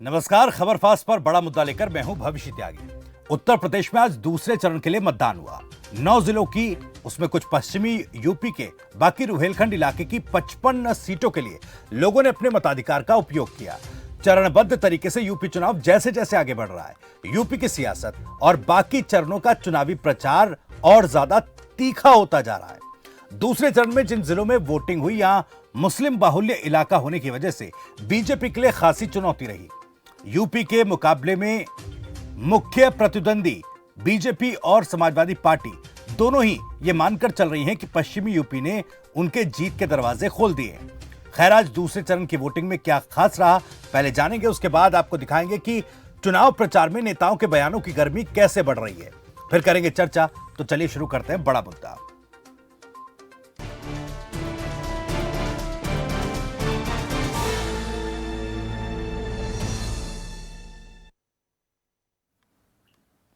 नमस्कार। खबर फास्ट पर बड़ा मुद्दा लेकर मैं हूं भविष्य त्यागी। उत्तर प्रदेश में आज दूसरे चरण के लिए मतदान हुआ। 9 जिलों की, उसमें कुछ पश्चिमी यूपी के, बाकी रुहेलखंड इलाके की 55 सीटों के लिए लोगों ने अपने मताधिकार का उपयोग किया। चरणबद्ध तरीके से यूपी चुनाव जैसे जैसे आगे बढ़ रहा है, यूपी की सियासत और बाकी चरणों का चुनावी प्रचार और ज्यादा तीखा होता जा रहा है। दूसरे चरण में जिन जिलों में वोटिंग हुई, यहां मुस्लिम बाहुल्य इलाका होने की वजह से बीजेपी के लिए खासी चुनौती रही। यूपी के मुकाबले में मुख्य प्रतिद्वंदी बीजेपी और समाजवादी पार्टी दोनों ही ये मानकर चल रही हैं कि पश्चिमी यूपी ने उनके जीत के दरवाजे खोल दिए। खैर, आज दूसरे चरण की वोटिंग में क्या खास रहा, पहले जानेंगे, उसके बाद आपको दिखाएंगे कि चुनाव प्रचार में नेताओं के बयानों की गर्मी कैसे बढ़ रही है। फिर करेंगे चर्चा। तो चलिए शुरू करते हैं बड़ा मुद्दा।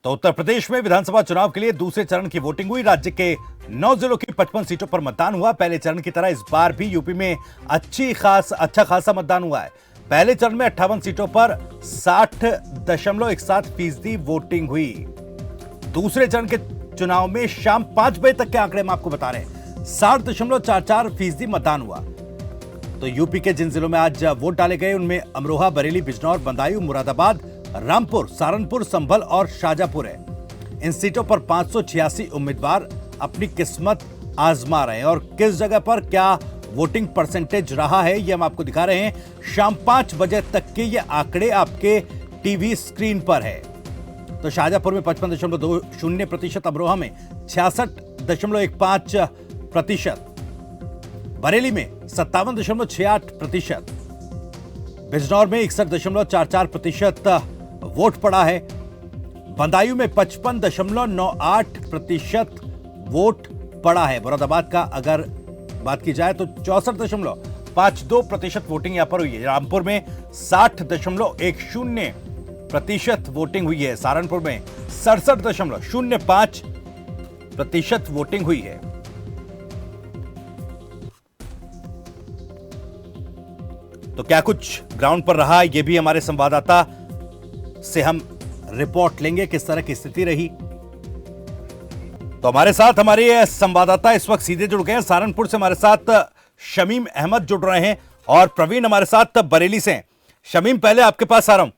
तो उत्तर प्रदेश में विधानसभा चुनाव के लिए दूसरे चरण की वोटिंग हुई। राज्य के 9 जिलों की 55 सीटों पर मतदान हुआ। पहले चरण की तरह इस बार भी यूपी में अच्छा खासा मतदान हुआ है। पहले चरण में 58 सीटों पर 60.17% वोटिंग हुई। दूसरे चरण के चुनाव में शाम 5 बजे तक के आंकड़े हम आपको बता रहे हैं, 60.44% मतदान हुआ। तो यूपी के जिन जिलों में आज वोट डाले गए उनमें अमरोहा, बरेली, बिजनौर, बदायूं, मुरादाबाद, रामपुर, सहारनपुर, संभल और शाजापुर है। इन सीटों पर 586 उम्मीदवार अपनी किस्मत आजमा रहे हैं और किस जगह पर क्या वोटिंग परसेंटेज रहा है ये हम आपको दिखा रहे हैं। शाम 5 बजे तक के ये आंकड़े आपके टीवी स्क्रीन पर है। तो शाजापुर में 55.20%, अमरोहा में 66.15%, बरेली में 57.68%, बिजनौर में 61.44% वोट पड़ा है, बदायूं में 55.98% वोट पड़ा है। मुरादाबाद का अगर बात की जाए तो 64.52% वोटिंग यहां पर हुई है। रामपुर में 60.10% वोटिंग हुई है। सहारनपुर में 67.05% वोटिंग हुई है। तो क्या कुछ ग्राउंड पर रहा, यह भी हमारे संवाददाता से हम रिपोर्ट लेंगे, किस तरह की स्थिति रही। तो हमारे साथ हमारे संवाददाता इस वक्त सीधे जुड़ गए हैं। सहारनपुर से हमारे साथ शमीम अहमद जुड़ रहे हैं और प्रवीण हमारे साथ बरेली से हैं। शमीम, पहले आपके पास आ रहा हूं,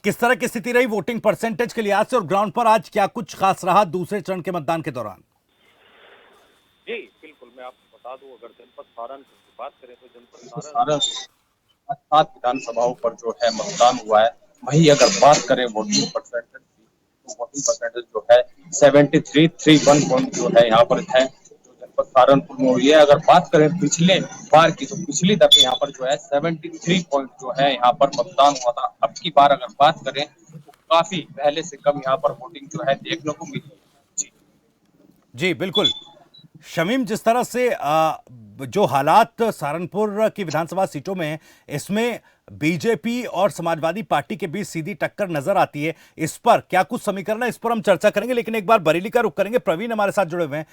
किस तरह की स्थिति रही वोटिंग परसेंटेज के लिहाज से और ग्राउंड पर आज क्या कुछ खास रहा दूसरे चरण के मतदान के दौरान? जी बिल्कुल, मैं आपको बता दूं, अगर जनपद सहारनपुर की बात करें तो जनपद सहारनपुर 7 विधानसभाओं पर जो है मतदान हुआ है। वहीं अगर बात करें वोटिंग परसेंटेज की, तो वोटिंग परसेंटेज जो है 73.31 जो है यहाँ पर है, जो जनपद सहारनपुर में हुई है। अगर बात करें पिछले बार की, तो पिछली दफे यहाँ पर जो है 73 पॉइंट जो है यहाँ पर मतदान हुआ था। अब की बार अगर बात करें तो काफी पहले से कम यहाँ पर वोटिंग जो है देखने को मिली। जी बिल्कुल शमीम, जिस तरह से जो हालात सहारनपुर की विधानसभा सीटों में हैं, इसमें बीजेपी और समाजवादी पार्टी के बीच सीधी टक्कर नजर आती है। इस पर क्या कुछ समीकरण है, इस पर हम चर्चा करेंगे, लेकिन एक बार बरेली का रुख करेंगे। प्रवीण हमारे साथ जुड़े हुए हैं।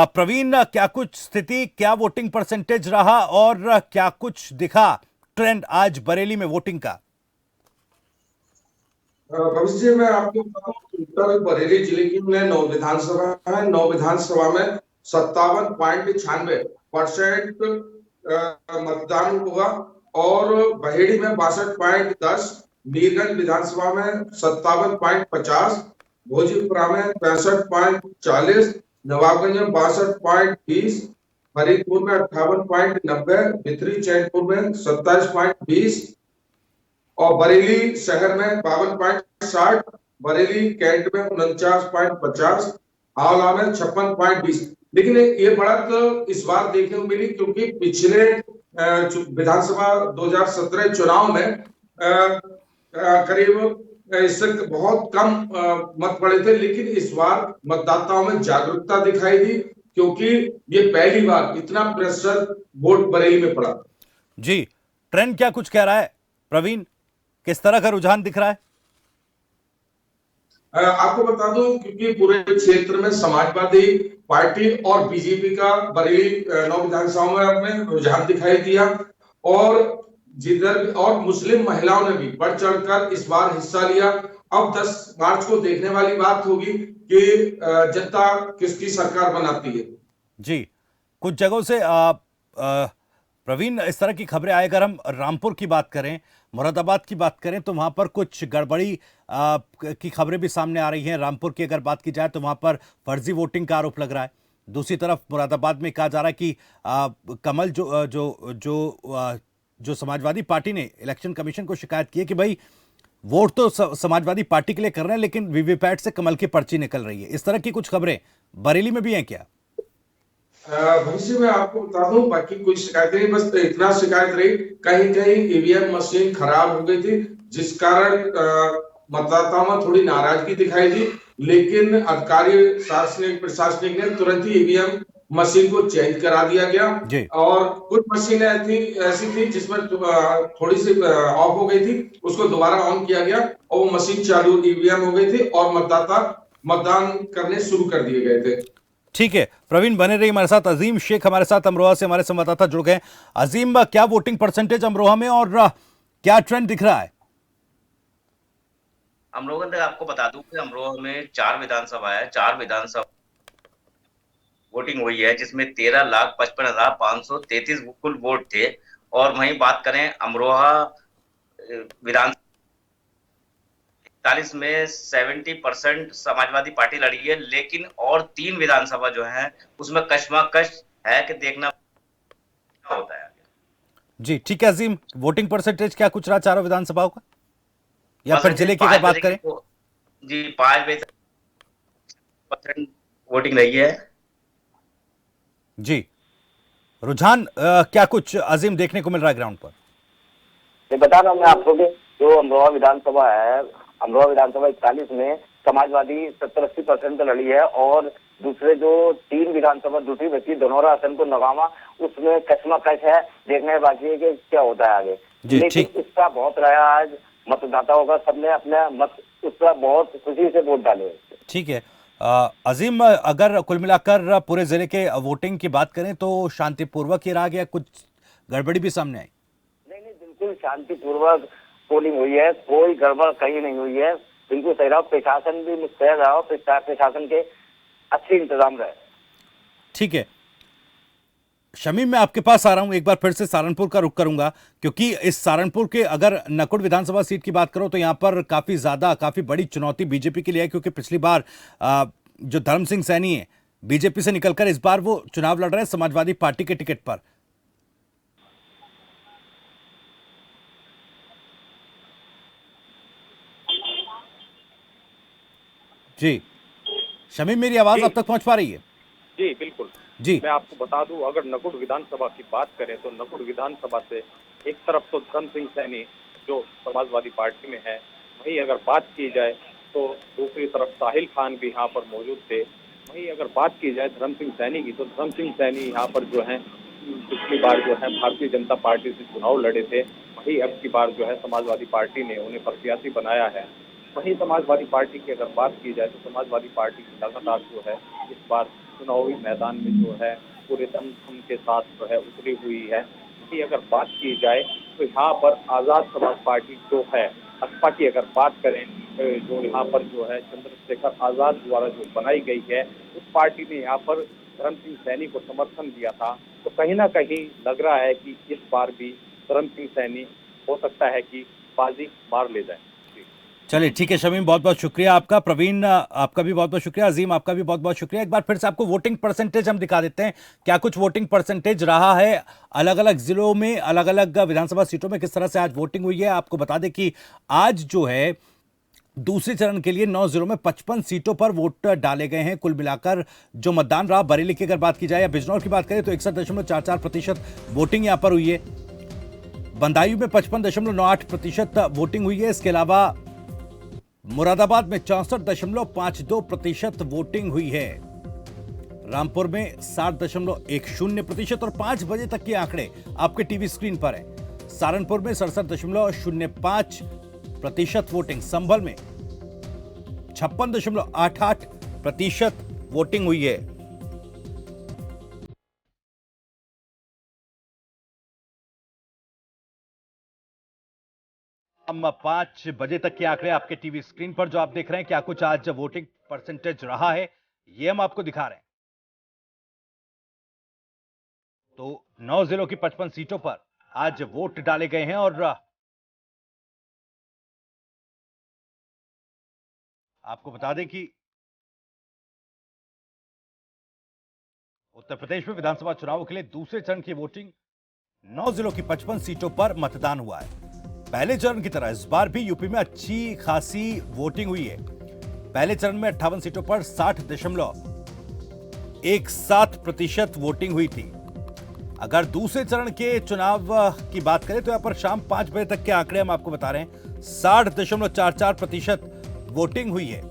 प्रवीण, क्या कुछ स्थिति, क्या वोटिंग परसेंटेज रहा और क्या कुछ दिखा ट्रेंड आज बरेली में वोटिंग का? भविष्य में आपको बताऊं, उत्तर बरेली जिले की में 9 विधानसभा है। 9 विधानसभा में 57.96% मतदान हुआ और बहेड़ी में 62.10, मीरगंज विधानसभा में 57.50, भोजपुरा में 65.40, नवाबगंज में 62.20, फरीदपुर में 58.90, भितरी चैनपुर में 27.20 और बरेली शहर में 52.60, बरेली कैंट में 49.50, हावड़ा में 56.20। लेकिन ये बढ़त इस बार देखने को मिली क्योंकि पिछले विधानसभा 2017 चुनाव में करीब इससे बहुत कम मत पड़े थे, लेकिन इस बार मतदाताओं में जागरूकता दिखाई दी क्योंकि ये पहली बार इतना प्रतिशत वोट बरेली में पड़ा। जी, ट्रेंड क्या कुछ कह रहा है प्रवीण, किस तरह का रुझान दिख रहा है? आपको बता दूं, क्योंकि पूरे क्षेत्र में समाजवादी पार्टी और बीजेपी का बरेली 9 विधानसभाओं में रुझान दिखाई दिया और जिधर और मुस्लिम महिलाओं ने भी बढ़ चढ़कर इस बार हिस्सा लिया। अब 10 मार्च को देखने वाली बात होगी कि जनता किसकी सरकार बनाती है। जी, कुछ जगहों से प्रवीण, इस तरह की खबरें आए। अगर हम रामपुर की बात करें, मुरादाबाद की बात करें, तो वहां पर कुछ गड़बड़ी की खबरें भी सामने आ रही हैं। रामपुर की अगर बात की जाए तो वहां पर फर्जी वोटिंग का आरोप लग रहा है। दूसरी तरफ मुरादाबाद में कहा जा रहा है कि कमल जो समाजवादी पार्टी ने इलेक्शन कमीशन को शिकायत की है कि भाई वोट तो समाजवादी पार्टी के लिए कर रहे हैं, लेकिन वीवीपैट से कमल की पर्ची निकल रही है। इस तरह की कुछ खबरें बरेली में भी हैं क्या? भविष्य में आपको बता दूं, बाकी कोई शिकायत नहीं, बस इतना शिकायत रही कहीं कहीं ईवीएम मशीन खराब हो गई थी, जिस कारण मतदाताओं में थोड़ी नाराजगी दिखाई दी। लेकिन अधिकारी प्रशासनिक ने तुरंत ही ईवीएम मशीन को चेंज करा दिया गया। जी। और कुछ मशीनें ऐसी थी जिसमें थोड़ी सी ऑफ हो गई थी, उसको दोबारा ऑन किया गया और वो मशीन चालू ईवीएम हो गई थी और मतदाता मतदान करने शुरू कर दिए गए थे। ठीक है प्रवीण, बने रही हमारे साथ। अजीम शेख हमारे साथ अमरोहा से हमारे संवाददाता जुड़ गए। अजीम, क्या वोटिंग परसेंटेज अमरोहा में और क्या ट्रेंड दिख रहा है? अमरोहा तक आपको बता दूं कि अमरोहा में 4 विधानसभा है, 4 विधानसभा वोटिंग हुई है, जिसमें 13,55,533 कुल वोट थे। और वहीं बात करें अमरोहा विधानसभा 41 में 70% समाजवादी पार्टी लड़ी है, लेकिन और 3 विधानसभा जो है उसमें कशमकश है कि देखना होता है। जी ठीक है अजीम, वोटिंग परसेंटेज क्या कुछ रहा चारों विधानसभाओं का, या फिर जिले की अगर बात करें? जी 5% वोटिंग रही है। जी, रुझान क्या कुछ अजीम देखने को मिल रहा है ग्राउंड पर? ये बता रहा हूँ मैं आपको कि जो अमरोहा विधानसभा है, अमरोहा विधानसभा 41 में समाजवादी 70-80% लड़ी है और दूसरे जो 3 विधानसभा दूसरी बची धनौरा हसन को नगामा, उसमें कशमकश है, देखने बाकी है कि क्या होता है आगे। लेकिन इसका बहुत रहा आज मतदाताओं का, सबने अपने मत उस पर बहुत खुशी से वोट डाले। ठीक है अजीम, अगर कुल मिलाकर पूरे जिले के वोटिंग की बात करें तो शांतिपूर्वक ही रहा गया, कुछ गड़बड़ी भी सामने आई? नहीं, बिल्कुल शांतिपूर्वक पोलिंग हुई है, कोई गड़बड़ कहीं नहीं हुई है, बिल्कुल सही रहा। प्रशासन भी मुस्तैद रहा, प्रशासन के अच्छे इंतजाम रहे। ठीक है शमीम, मैं आपके पास आ रहा हूं, एक बार फिर से सहारनपुर का रुख करूंगा, क्योंकि इस सहारनपुर के अगर नकुड़ विधानसभा सीट की बात करो तो यहां पर काफी बड़ी चुनौती बीजेपी के लिए है, क्योंकि पिछली बार जो धर्म सिंह सैनी है बीजेपी से निकलकर इस बार वो चुनाव लड़ रहे हैं समाजवादी पार्टी के टिकट पर। जी शमीम, मेरी आवाज अब तक पहुंच पा रही है? जी बिल्कुल जी, मैं आपको बता दूं, अगर नकुड़ विधानसभा की बात करें तो नकुड़ विधानसभा से एक तरफ तो धर्म सिंह सैनी जो समाजवादी पार्टी में है, वहीं अगर बात की जाए तो दूसरी तरफ साहिल खान भी यहाँ पर मौजूद थे। वहीं अगर बात की जाए धर्म सिंह सैनी की, तो धर्म सिंह सैनी यहाँ पर जो है पिछली बार जो है भारतीय जनता पार्टी से चुनाव लड़े थे, वहीं अब की बार जो है समाजवादी पार्टी ने उन्हें प्रत्याशी बनाया है। वहीं समाजवादी पार्टी की अगर बात की जाए तो समाजवादी पार्टी की लगातार जो है इस बार चुनावी मैदान में जो है पूरे दमखम के साथ जो है उतरी हुई है। कि अगर बात की जाए तो यहाँ पर आजाद समाज पार्टी जो है, असपा की अगर बात करें, जो यहाँ पर जो है चंद्रशेखर आजाद द्वारा जो बनाई गई है, उस पार्टी ने यहाँ पर धर्म सिंह सैनी को समर्थन दिया था। तो कहीं ना कहीं लग रहा है कि इस बार भी धर्म सिंह सैनी हो सकता है कि बाजी मार ले जाए। चलिए ठीक है शमीम, बहुत बहुत शुक्रिया आपका। प्रवीण, आपका भी बहुत बहुत शुक्रिया। अजीम, आपका भी बहुत बहुत शुक्रिया। एक बार फिर से आपको वोटिंग परसेंटेज हम दिखा देते हैं, क्या कुछ वोटिंग परसेंटेज रहा है अलग अलग जिलों में, अलग अलग विधानसभा सीटों में किस तरह से आज वोटिंग हुई है। आपको बता दें कि आज जो है दूसरे चरण के लिए 9 जिलों में 55 सीटों पर वोट डाले गए हैं। कुल मिलाकर जो मतदान रहा, बरेली की अगर बात की जाए या बिजनौर की बात करें तो 61.44% वोटिंग यहां पर हुई है। बंदायूं में 55.98% वोटिंग हुई है। इसके अलावा मुरादाबाद में 64.52% वोटिंग हुई है। रामपुर में 60.10% और 5 बजे तक के आंकड़े आपके टीवी स्क्रीन पर है। सहारनपुर में 67.05% वोटिंग, संभल में 56.88% वोटिंग हुई है। हम 5 बजे तक के आंकड़े आपके टीवी स्क्रीन पर जो आप देख रहे हैं, क्या कुछ आज वोटिंग परसेंटेज रहा है, ये हम आपको दिखा रहे हैं। तो 9 जिलों की 55 सीटों पर आज वोट डाले गए हैं और आपको बता दें कि उत्तर प्रदेश में विधानसभा चुनावों के लिए दूसरे चरण की वोटिंग 9 जिलों की 55 सीटों पर मतदान हुआ है। पहले चरण की तरह इस बार भी यूपी में अच्छी खासी वोटिंग हुई है। पहले चरण में 58 सीटों पर 60.17% वोटिंग हुई थी। अगर दूसरे चरण के चुनाव की बात करें तो यहां पर शाम 5 बजे तक के आंकड़े हम आपको बता रहे हैं, 60.44% वोटिंग हुई है।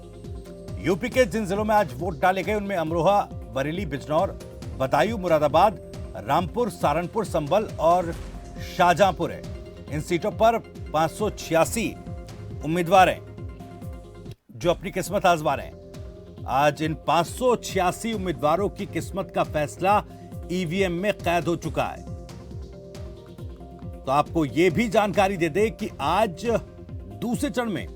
यूपी के जिन जिलों में आज वोट डाले गए उनमें अमरोहा, बरेली, बिजनौर, बदायूं, मुरादाबाद, रामपुर, सहारनपुर, संभल और शाहजहांपुर है। इन सीटों पर 586 उम्मीदवार हैं जो अपनी किस्मत आजमा रहे हैं। आज इन 586 उम्मीदवारों की किस्मत का फैसला ईवीएम में कैद हो चुका है। तो आपको यह भी जानकारी दे दे कि आज दूसरे चरण में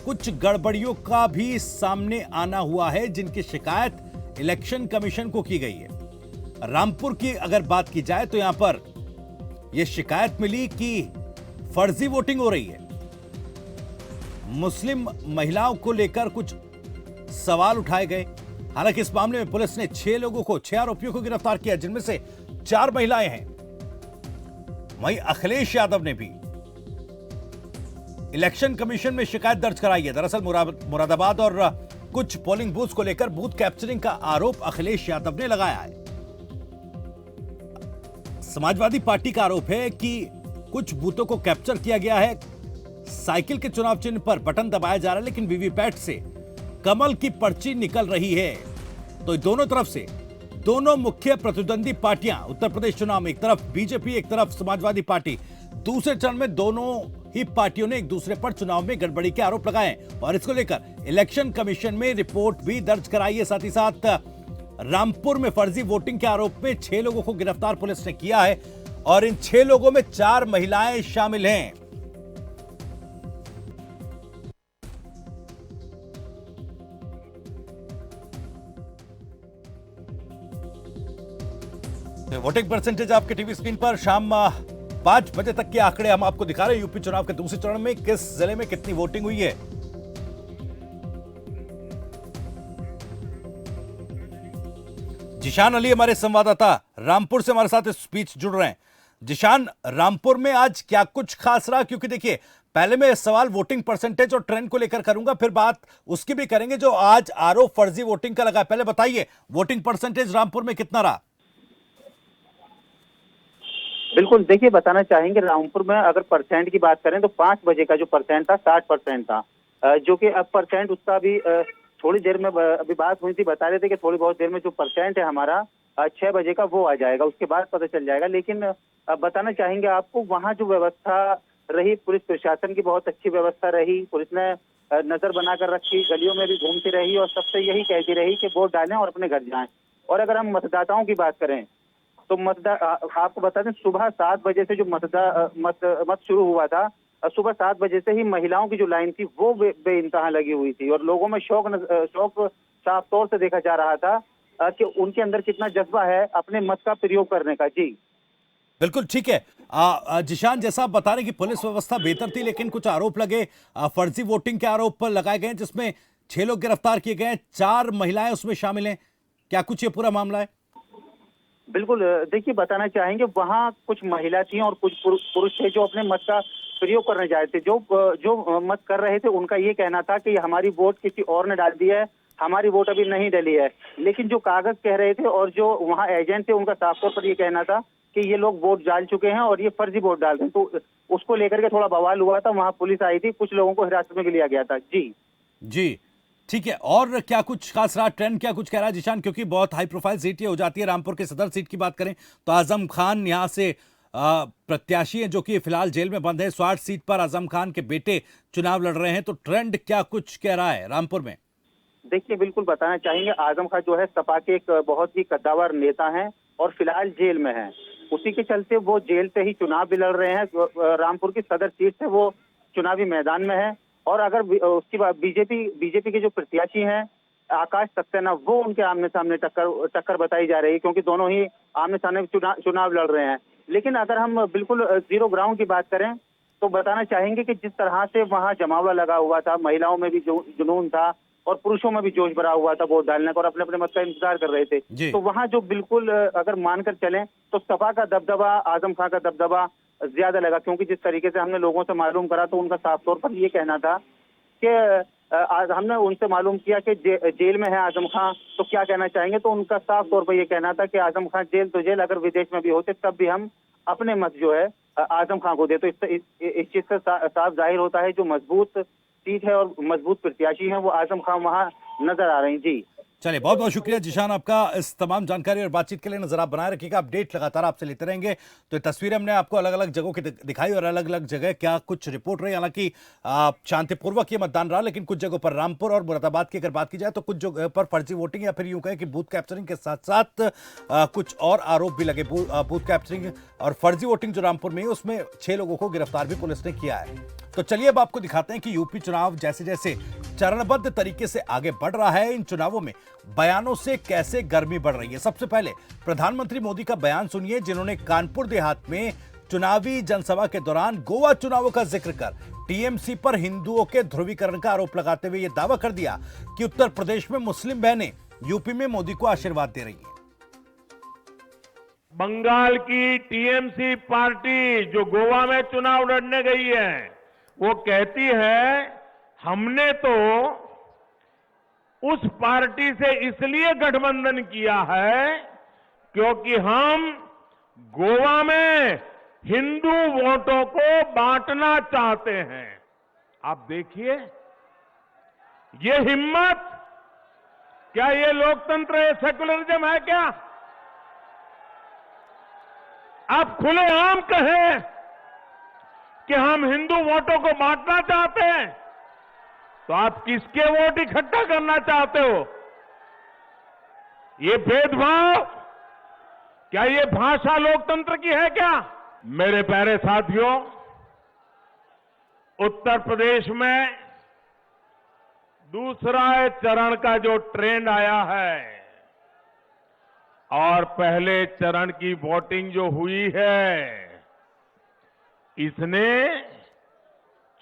कुछ गड़बड़ियों का भी सामने आना हुआ है, जिनकी शिकायत इलेक्शन कमीशन को की गई है। रामपुर की अगर बात की जाए तो यहां पर यह शिकायत मिली कि फर्जी वोटिंग हो रही है। मुस्लिम महिलाओं को लेकर कुछ सवाल उठाए गए। हालांकि इस मामले में पुलिस ने 6 आरोपियों को गिरफ्तार किया, जिनमें से 4 महिलाएं हैं। वहीं अखिलेश यादव ने भी इलेक्शन कमीशन में शिकायत दर्ज कराई है। दरअसल मुरादाबाद और कुछ पोलिंग बूथ को लेकर बूथ कैप्चरिंग का आरोप अखिलेश यादव ने लगाया है। समाजवादी पार्टी का आरोप है कि कुछ बूथों को कैप्चर किया गया है। साइकिल के चुनाव चिन्ह पर बटन दबाया जा रहा है, लेकिन वीवीपैट से कमल की पर्ची निकल रही है। तो दोनों तरफ से दोनों मुख्य प्रतिद्वंदी पार्टियां उत्तर प्रदेश चुनाव में, एक तरफ बीजेपी, एक तरफ समाजवादी पार्टी, दूसरे चरण में दोनों ही पार्टियों ने एक दूसरे पर चुनाव में गड़बड़ी के आरोप लगाए और इसको लेकर इलेक्शन कमीशन में रिपोर्ट भी दर्ज कराई है। साथ ही साथ रामपुर में फर्जी वोटिंग के आरोप में 6 लोगों को गिरफ्तार पुलिस ने किया है और इन 6 लोगों में 4 महिलाएं शामिल हैं। वोटिंग परसेंटेज आपके टीवी स्क्रीन पर शाम 5 बजे तक के आंकड़े हम आपको दिखा रहे हैं। यूपी चुनाव के दूसरे चरण में किस जिले में कितनी वोटिंग हुई है। जिशान अली हमारे संवाददाता रामपुर से हमारे साथ इस बीच जुड़ रहे हैं। जिशान, रामपुर में आज क्या कुछ खास रहा? क्योंकि देखिए, पहले मैं सवाल वोटिंग परसेंटेज और ट्रेंड को लेकर करूंगा, फिर बात उसकी भी करेंगे जो आज आरोप फर्जी वोटिंग का लगा। पहले बताइए, वोटिंग परसेंटेज रामपुर में कितना रहा? बिल्कुल, देखिए बताना चाहेंगे रामपुर में अगर परसेंट की बात करें तो 5 बजे का जो परसेंट था 60% था, जो कि अब परसेंट उसका भी थोड़ी देर में अभी बात हुई थी, बता रहे थे कि थोड़ी बहुत देर में जो परसेंट है हमारा 6 बजे का वो आ जाएगा, उसके बाद पता चल जाएगा। लेकिन बताना चाहेंगे आपको वहाँ जो व्यवस्था रही, पुलिस प्रशासन की बहुत अच्छी व्यवस्था रही। पुलिस ने नजर बनाकर रखी, गलियों में भी घूमती रही और सबसे यही कहती रही कि वोट डालें और अपने घर जाएं। और अगर हम मतदाताओं की बात करें तो आपको बता दें, सुबह 7 बजे से जो मत शुरू हुआ था, सुबह 7 बजे से ही महिलाओं की जो लाइन थी वो बेइंतहा लगी हुई थी और लोगों में शौक साफ तौर से देखा जा रहा था कि उनके अंदर कितना जज्बा है अपने मत का प्रयोग करने का। जी बिल्कुल ठीक है। जिशान, जैसा आप बता रहे हैं कि पुलिस व्यवस्था बेहतर थी, लेकिन कुछ आरोप लगे, फर्जी वोटिंग के आरोप पर लगाए गए, जिसमें 6 लोग गिरफ्तार किए गए, 4 महिलाएं उसमें शामिल हैं। क्या कुछ ये पूरा मामला है? बिल्कुल, देखिए बताना चाहेंगे वहाँ कुछ महिला थी और कुछ पुरुष थे जो अपने मत का प्रयोग करने जा रहे थे। जो मत कर रहे थे उनका ये कहना था कि हमारी वोट किसी और ने डाल दी है, हमारी वोट अभी नहीं डली है। लेकिन जो कागज कह रहे थे और जो वहाँ एजेंट थे उनका साफ तौर पर ये कहना था कि ये लोग वोट डाल चुके हैं और ये फर्जी वोट डाल रहे हैं। तो उसको लेकर के थोड़ा बवाल हुआ था, वहाँ पुलिस आई थी, कुछ लोगों को हिरासत में भी लिया गया था। जी ठीक है। और क्या कुछ खास रहा? ट्रेंड क्या कुछ कह रहा है जिशान? क्योंकि बहुत हाई प्रोफाइल सीट ये हो जाती है। रामपुर के सदर सीट की बात करें तो आजम खान यहाँ से प्रत्याशी हैं जो कि फिलहाल जेल में बंद है। स्वाट सीट पर आजम खान के बेटे चुनाव लड़ रहे हैं। तो ट्रेंड क्या कुछ कह रहा है रामपुर में? देखिए, बिल्कुल बताना चाहेंगे, आजम खान जो है सपा के एक बहुत ही कद्दावर नेता हैं और फिलहाल जेल में हैं। उसी के चलते वो जेल से ही चुनाव भी लड़ रहे हैं। रामपुर की सदर सीट से वो चुनावी मैदान में है। और अगर उसकी बात बीजेपी के जो प्रत्याशी हैं आकाश सक्सेना, वो उनके आमने सामने टक्कर बताई जा रही है, क्योंकि दोनों ही आमने सामने चुनाव लड़ रहे हैं। लेकिन अगर हम बिल्कुल जीरो ग्राउंड की बात करें तो बताना चाहेंगे कि जिस तरह से वहां जमावड़ा लगा हुआ था, महिलाओं में भी जुनून था और पुरुषों में भी जोश भरा हुआ था वोट डालने का और अपने अपने मत का इंतजार कर रहे थे, तो वहां जो बिल्कुल अगर मानकर चलें तो सपा का दबदबा, आजम खां का दबदबा ज्यादा लगा। क्योंकि जिस तरीके से हमने लोगों से मालूम करा तो उनका साफ तौर पर ये कहना था कि आज हमने उनसे मालूम किया कि जेल में है आजम खां, तो क्या कहना चाहेंगे, तो उनका साफ तौर पर यह कहना था कि आजम खां जेल तो जेल, अगर विदेश में भी होते तब भी हम अपने मत जो है आजम खां को दे। तो इस चीज से साफ जाहिर होता है जो मजबूत सीट है और मजबूत प्रत्याशी है वो आजम खां वहां नजर आ रहे हैं। जी चलिए, बहुत बहुत शुक्रिया जिशान आपका इस तमाम जानकारी और बातचीत के लिए। नजर आप बनाए रखिएगा, अपडेट लगातार आपसे लेते रहेंगे। तो ये तस्वीरें हमने आपको अलग अलग जगहों की दिखाई और अलग अलग जगह क्या कुछ रिपोर्ट रही। हालांकि शांतिपूर्वक ये मतदान रहा, लेकिन कुछ जगहों पर रामपुर और मुरादाबाद की अगर बात की जाए तो कुछ जगह पर फर्जी वोटिंग या फिर यूं कहें कि बूथ कैप्चरिंग के साथ साथ कुछ और आरोप भी लगे। बूथ कैप्चरिंग और फर्जी वोटिंग जो रामपुर में है उसमें 6 लोगों को गिरफ्तार भी पुलिस ने किया है। तो चलिए अब आपको दिखाते हैं कि यूपी चुनाव जैसे जैसे चरणबद्ध तरीके से आगे बढ़ रहा है, इन चुनावों में बयानों से कैसे गर्मी बढ़ रही है। सबसे पहले प्रधानमंत्री मोदी का बयान सुनिए, जिन्होंने कानपुर देहात में चुनावी जनसभा के दौरान गोवा चुनावों का जिक्र कर टीएमसी पर हिंदुओं के ध्रुवीकरण का आरोप लगाते हुए यह दावा कर दिया कि उत्तर प्रदेश में मुस्लिम बहनें यूपी में मोदी को आशीर्वाद दे रही हैं। बंगाल की टीएमसी पार्टी जो गोवा में चुनाव लड़ने गई है, वो कहती है हमने तो उस पार्टी से इसलिए गठबंधन किया है क्योंकि हम गोवा में हिंदू वोटों को बांटना चाहते हैं। आप देखिए ये हिम्मत, क्या ये लोकतंत्र है, सेकुलरिज्म है क्या? आप खुलेआम कहें कि हम हिंदू वोटों को बांटना चाहते हैं, तो आप किसके वोट इकट्ठा करना चाहते हो? ये भेदभाव, क्या ये भाषा लोकतंत्र की है क्या? मेरे प्यारे साथियों, उत्तर प्रदेश में दूसरा चरण का जो ट्रेंड आया है और पहले चरण की वोटिंग जो हुई है, इसने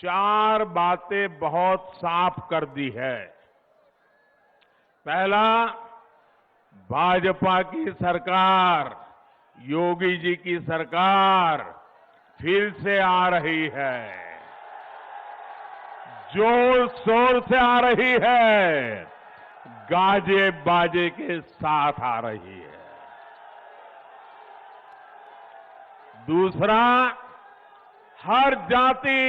4 बातें बहुत साफ कर दी है। पहला, भाजपा की सरकार, योगी जी की सरकार फिर से आ रही है, जोर शोर से आ रही है, गाजे बाजे के साथ आ रही है। दूसरा, हर जाति,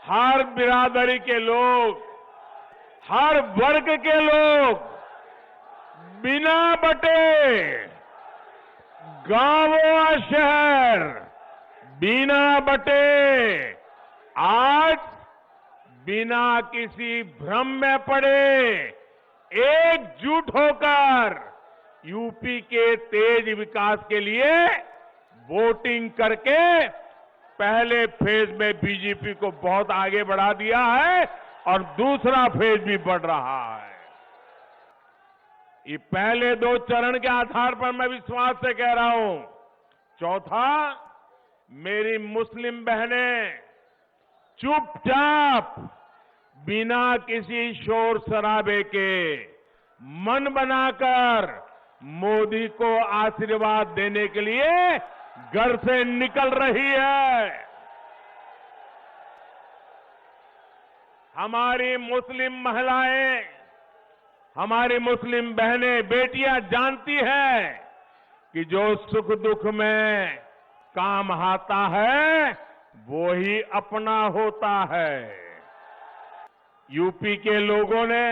हर बिरादरी के लोग, हर वर्ग के लोग बिना बटे, गांव और शहर बिना बटे, आज बिना किसी भ्रम में पड़े एकजुट होकर यूपी के तेज विकास के लिए वोटिंग करके पहले फेज में बीजेपी को बहुत आगे बढ़ा दिया है और दूसरा फेज भी बढ़ रहा है। ये पहले 2 चरण के आधार पर मैं विश्वास से कह रहा हूं। चौथा, मेरी मुस्लिम बहनें चुपचाप बिना किसी शोर शराबे के मन बनाकर मोदी को आशीर्वाद देने के लिए घर से निकल रही है। हमारी मुस्लिम महिलाएं, हमारी मुस्लिम बहनें, बेटियां जानती हैं कि जो सुख दुख में काम आता है वो ही अपना होता है। यूपी के लोगों ने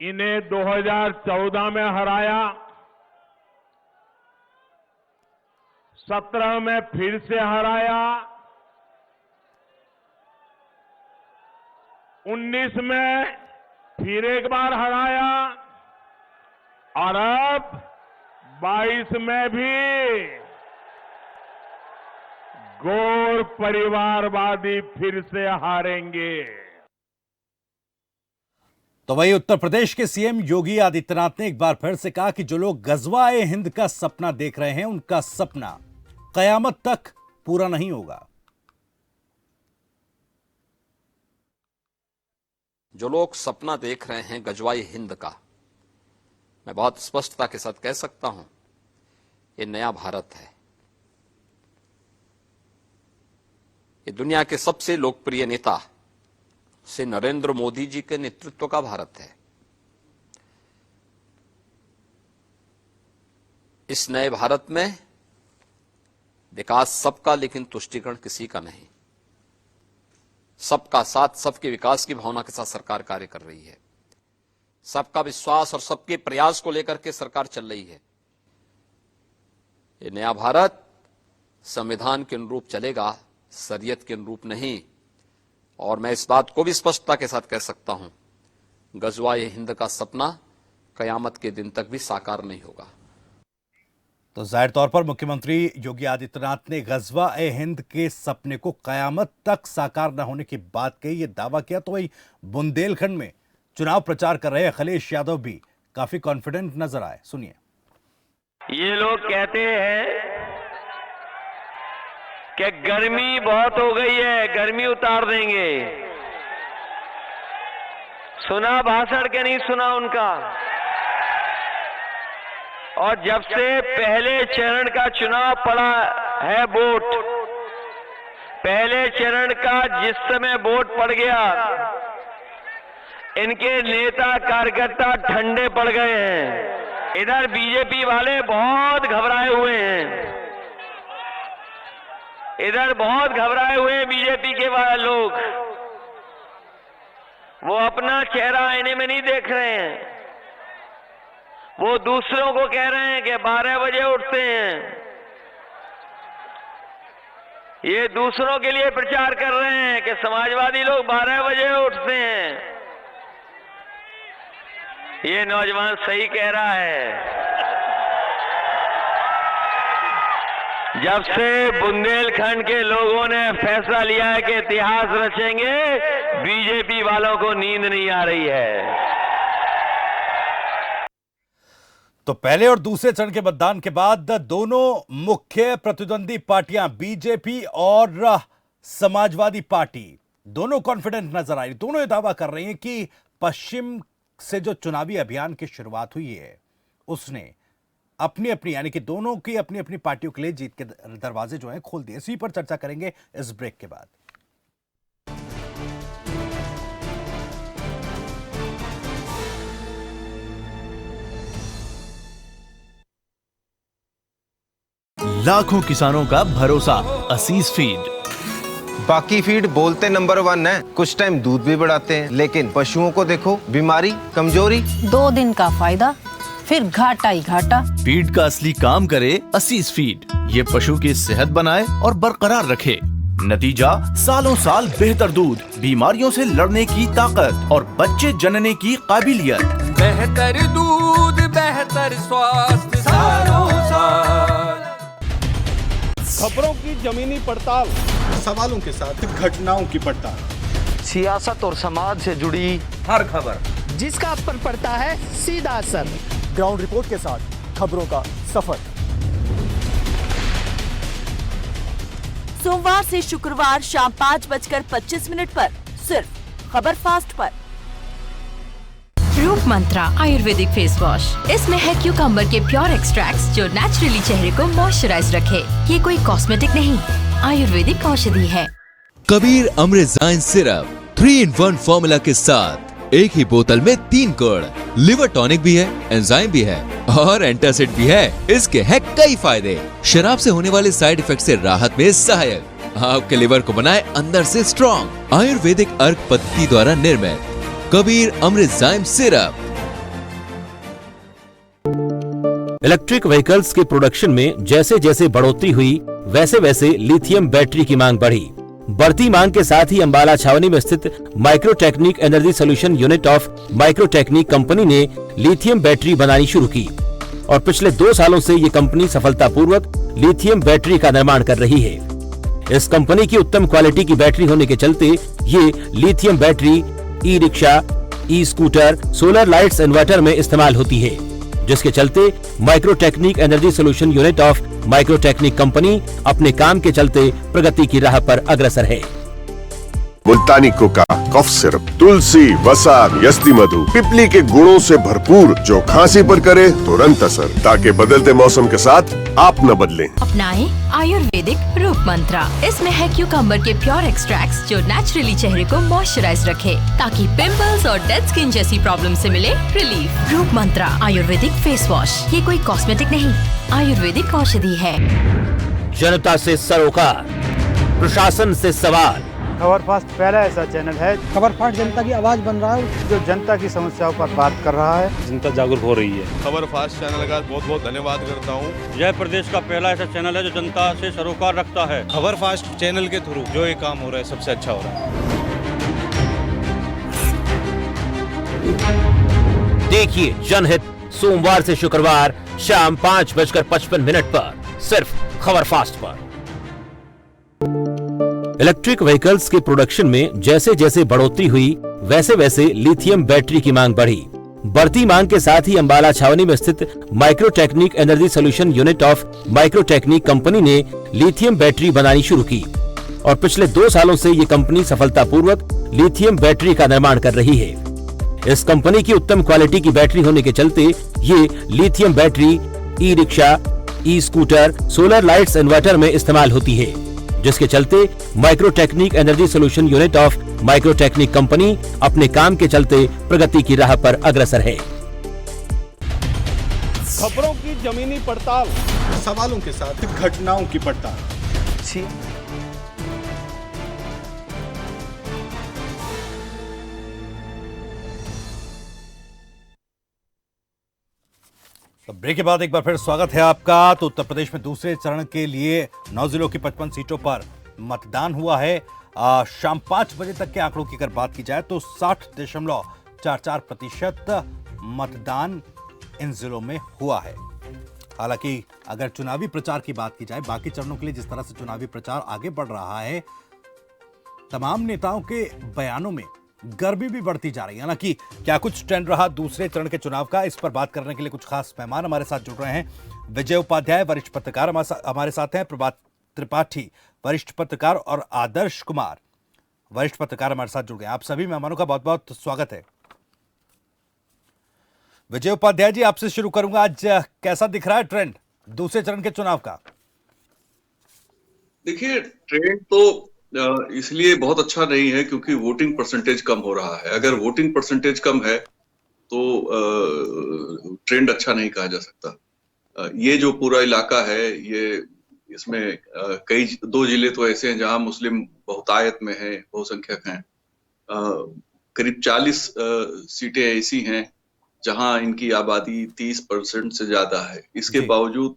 इन्हें 2014 में हराया, 17 में फिर से हराया, 19 में फिर एक बार हराया और अब 22 में भी गौर परिवारवादी फिर से हारेंगे। तो वही उत्तर प्रदेश के सीएम योगी आदित्यनाथ ने एक बार फिर से कहा कि जो लोग गजवा-ए हिंद का सपना देख रहे हैं, उनका सपना कयामत तक पूरा नहीं होगा। जो लोग सपना देख रहे हैं गजवाई हिंद का, मैं बहुत स्पष्टता के साथ कह सकता हूं, ये नया भारत है। ये दुनिया के सबसे लोकप्रिय नेता श्री नरेंद्र मोदी जी के नेतृत्व का भारत है। इस नए भारत में विकास सबका, लेकिन तुष्टीकरण किसी का नहीं। सबका साथ, सबके विकास की भावना के साथ सरकार कार्य कर रही है। सबका विश्वास और सबके प्रयास को लेकर के सरकार चल रही है। ये नया भारत संविधान के अनुरूप चलेगा, शरीयत के अनुरूप नहीं। और मैं इस बात को भी स्पष्टता के साथ कह सकता हूं, गजवा-ए हिंद का सपना कयामत के दिन तक भी साकार नहीं होगा। तो जाहिर तौर पर मुख्यमंत्री योगी आदित्यनाथ ने गजवा-ए-हिंद के सपने को कयामत तक साकार न होने की बात कही, ये दावा किया। तो वही बुंदेलखंड में चुनाव प्रचार कर रहे अखिलेश यादव भी काफी कॉन्फिडेंट नजर आए। सुनिए। ये लोग कहते हैं कि गर्मी बहुत हो गई है, गर्मी उतार देंगे। सुना भाषण के नहीं सुना उनका? और जब से पहले चरण का चुनाव पड़ा है वोट, पहले चरण का जिस समय वोट पड़ गया, इनके नेता कार्यकर्ता ठंडे पड़ गए हैं। इधर बीजेपी वाले बहुत घबराए हुए हैं, इधर बहुत घबराए हुए हैं बीजेपी के वाले लोग। वो अपना चेहरा आईने में नहीं देख रहे हैं, वो दूसरों को कह रहे हैं कि 12 बजे उठते हैं। ये दूसरों के लिए प्रचार कर रहे हैं कि समाजवादी लोग 12 बजे उठते हैं। ये नौजवान सही कह रहा है। जब से बुंदेलखंड के लोगों ने फैसला लिया है कि इतिहास रचेंगे, बीजेपी वालों को नींद नहीं आ रही है। तो पहले और दूसरे चरण के मतदान के बाद दोनों मुख्य प्रतिद्वंदी पार्टियां बीजेपी और समाजवादी पार्टी दोनों कॉन्फिडेंट नजर आई। दोनों ये दावा कर रही हैं कि पश्चिम से जो चुनावी अभियान की शुरुआत हुई है, उसने अपनी अपनी यानी कि दोनों की अपनी अपनी पार्टियों के लिए जीत के दरवाजे जो हैं खोल दिए। इसी पर चर्चा करेंगे इस ब्रेक के बाद। लाखों किसानों का भरोसा असीस फीड। बाकी फीड बोलते नंबर 1 है, कुछ टाइम दूध भी बढ़ाते हैं, लेकिन पशुओं को देखो, बीमारी, कमजोरी। 2 दिन का फायदा, फिर घाटा ही घाटा। फीड का असली काम करे असीस फीड। ये पशु की सेहत बनाए और बरकरार रखे। नतीजा सालों साल बेहतर दूध, बीमारियों से लड़ने की ताकत और बच्चे जनने की काबिलियत। बेहतर दूध, बेहतर स्वास्थ्य सालों साल। खबरों की जमीनी पड़ताल, सवालों के साथ घटनाओं की पड़ताल, सियासत और समाज से जुड़ी हर खबर जिसका आप पर पड़ता है सीधा असर। ग्राउंड रिपोर्ट के साथ खबरों का सफर। सोमवार से शुक्रवार शाम 5:25 पर सिर्फ खबर फास्ट पर। रूप मंत्रा आयुर्वेदिक फेस वॉश, इसमें है क्यूकम्बर के प्योर एक्सट्रैक्ट्स जो नेचुरली चेहरे को मॉइस्चराइज रखे। ये कोई कॉस्मेटिक नहीं, आयुर्वेदिक औषधि है। कबीर अमृतजाइन सिरप 3-in-1 फॉर्मूला के साथ एक ही बोतल में 3 गुण, लिवर टॉनिक भी है, एंजाइम भी है और एंटासिड भी है। इसके है कई फायदे। शराब से होने वाले साइड इफेक्ट से राहत में सहायक, आपके लिवर को बनाए अंदर से स्ट्रॉन्ग। आयुर्वेदिक अर्क पद्धति द्वारा निर्मित कबीर अमृतजाइन सिरप। इलेक्ट्रिक व्हीकल्स के प्रोडक्शन में जैसे जैसे बढ़ोतरी हुई, वैसे वैसे लिथियम बैटरी की मांग बढ़ी। बढ़ती मांग के साथ ही अंबाला छावनी में स्थित Microtechnic energy solution unit of Microtechnic company ने लिथियम बैटरी बनानी शुरू की और पिछले 2 सालों से ये कंपनी सफलतापूर्वक लिथियम बैटरी का निर्माण कर रही है। इस कंपनी की उत्तम क्वालिटी की बैटरी होने के चलते ये lithium battery e rickshaw, e scooter, solar lights, inverter में इस्तेमाल होती है, जिसके चलते Microtechnic energy solution unit of Microtechnic company अपने काम के चलते प्रगति की राह पर अग्रसर है। मुल्तानी कोका, कफ सिरप, तुलसी, वसा, यस्ती मधु, पिपली के गुणों से भरपूर, जो खांसी पर करे तुरंत असर, ताकि बदलते मौसम के साथ आप न बदलें। अपनाएं आयुर्वेदिक रूप मंत्रा। इसमें है क्यूकम्बर के प्योर एक्सट्रैक्ट्स जो नेचुरली चेहरे को मॉइस्चराइज रखे, ताकि पिंपल्स और डेड स्किन जैसी प्रॉब्लम से मिले रिलीफ। रूप मंत्रा आयुर्वेदिक फेस वॉश, ये कोई कॉस्मेटिक नहीं, आयुर्वेदिक औषधि है। जनता से सरोकार, प्रशासन से सवाल। खबर फास्ट पहला ऐसा चैनल है, खबर फास्ट जनता की आवाज बन रहा है, जो जनता की समस्याओं पर बात कर रहा है, जनता जागरूक हो रही है। खबर फास्ट चैनल का बहुत बहुत धन्यवाद करता हूँ। यह प्रदेश का पहला ऐसा चैनल है जो जनता से सरोकार रखता है। खबर फास्ट चैनल के थ्रू जो ये काम हो रहा है सबसे अच्छा हो रहा है। देखिए जनहित सोमवार से शुक्रवार शाम 5:55 पर सिर्फ खबर फास्ट पर। इलेक्ट्रिक व्हीकल्स के प्रोडक्शन में जैसे जैसे बढ़ोतरी हुई वैसे वैसे लिथियम बैटरी की मांग बढ़ी। बढ़ती मांग के साथ ही अंबाला छावनी में स्थित Microtechnic energy solution unit of Microtechnic company ने लिथियम बैटरी बनानी शुरू की और पिछले 2 सालों से ये कंपनी सफलतापूर्वक लिथियम बैटरी का निर्माण कर रही है। इस कंपनी की उत्तम क्वालिटी की बैटरी होने के चलते ये lithium battery e rickshaw, e scooter, solar lights, inverter में इस्तेमाल होती है, जिसके चलते Microtechnic energy solution unit of Microtechnic company अपने काम के चलते प्रगति की राह पर अग्रसर है। खबरों की जमीनी पड़ताल, सवालों के साथ घटनाओं की पड़ताल। ब्रेक के बाद एक बार फिर स्वागत है आपका। तो उत्तर प्रदेश में दूसरे चरण के लिए 9 जिलों की 55 सीटों पर मतदान हुआ है। शाम 5 बजे तक के आंकड़ों की अगर बात की जाए तो 60.44% मतदान इन जिलों में हुआ है। हालांकि अगर चुनावी प्रचार की बात की जाए, बाकी चरणों के लिए जिस तरह से चुनावी प्रचार आगे बढ़ रहा है, तमाम नेताओं के बयानों में गर्मी भी बढ़ती जा रही है। हालांकि क्या कुछ ट्रेंड रहा दूसरे चरण के चुनाव का, इस पर बात करने के लिए कुछ खास मेहमान हमारे साथ जुड़ रहे हैं। विजय उपाध्याय वरिष्ठ पत्रकार हमारे साथ हैं, प्रभात त्रिपाठी वरिष्ठ पत्रकार और आदर्श कुमार वरिष्ठ पत्रकार हमारे साथ जुड़ गए। आप सभी मेहमानों का बहुत बहुत स्वागत है। विजय उपाध्याय जी, आपसे शुरू करूंगा। आज कैसा दिख रहा है ट्रेंड दूसरे चरण के चुनाव का? देखिए, ट्रेंड तो इसलिए बहुत अच्छा नहीं है क्योंकि वोटिंग परसेंटेज कम हो रहा है। अगर वोटिंग परसेंटेज कम है तो ट्रेंड अच्छा नहीं कहा जा सकता। ये जो पूरा इलाका है, ये इसमें कई 2 जिले तो ऐसे हैं जहां मुस्लिम बहुतायत में है, बहुसंख्यक हैं। करीब 40 सीटें ऐसी हैं जहां इनकी आबादी 30% से ज्यादा है। इसके बावजूद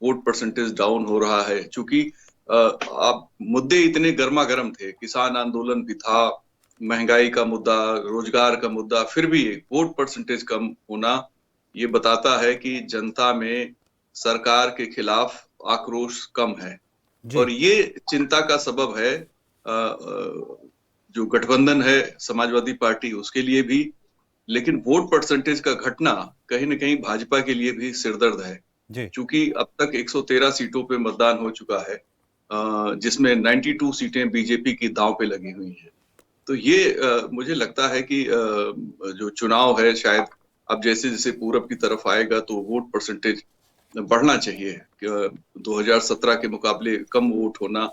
वोट परसेंटेज डाउन हो रहा है। चूंकि आप मुद्दे इतने गर्मा गर्म थे, किसान आंदोलन भी था, महंगाई का मुद्दा, रोजगार का मुद्दा, फिर भी वोट परसेंटेज कम होना ये बताता है कि जनता में सरकार के खिलाफ आक्रोश कम है। और ये चिंता का सबब है जो गठबंधन है समाजवादी पार्टी, उसके लिए भी। लेकिन वोट परसेंटेज का घटना कहीं न कहीं भाजपा के लिए भी सिरदर्द है, क्योंकि अब तक 113 सीटों पे मतदान हो चुका है, जिसमें 92 सीटें बीजेपी की दांव पे लगी हुई हैं। तो ये मुझे लगता है कि जो चुनाव है, शायद अब जैसे जैसे पूरब की तरफ आएगा तो वोट परसेंटेज बढ़ना चाहिए। 2017 के मुकाबले कम वोट होना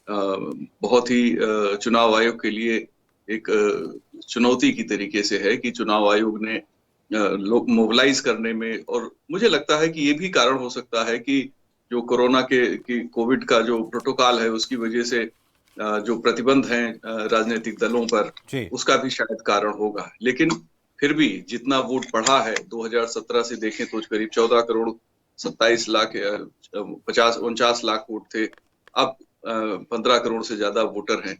बहुत ही चुनाव आयोग के लिए एक चुनौती की तरीके से है कि चुनाव आयोग ने लोग मोबिलाइज करने में, और मुझे लगता है कि ये भी कारण हो सकता है कि जो कोरोना की कोविड का जो प्रोटोकॉल है उसकी वजह से जो प्रतिबंध हैं राजनीतिक दलों पर, उसका भी शायद कारण होगा। लेकिन फिर भी जितना वोट बढ़ा है 2017 से देखें तो करीब 14 करोड़ 27 लाख 49 लाख वोट थे, अब 15 करोड़ से ज्यादा वोटर हैं,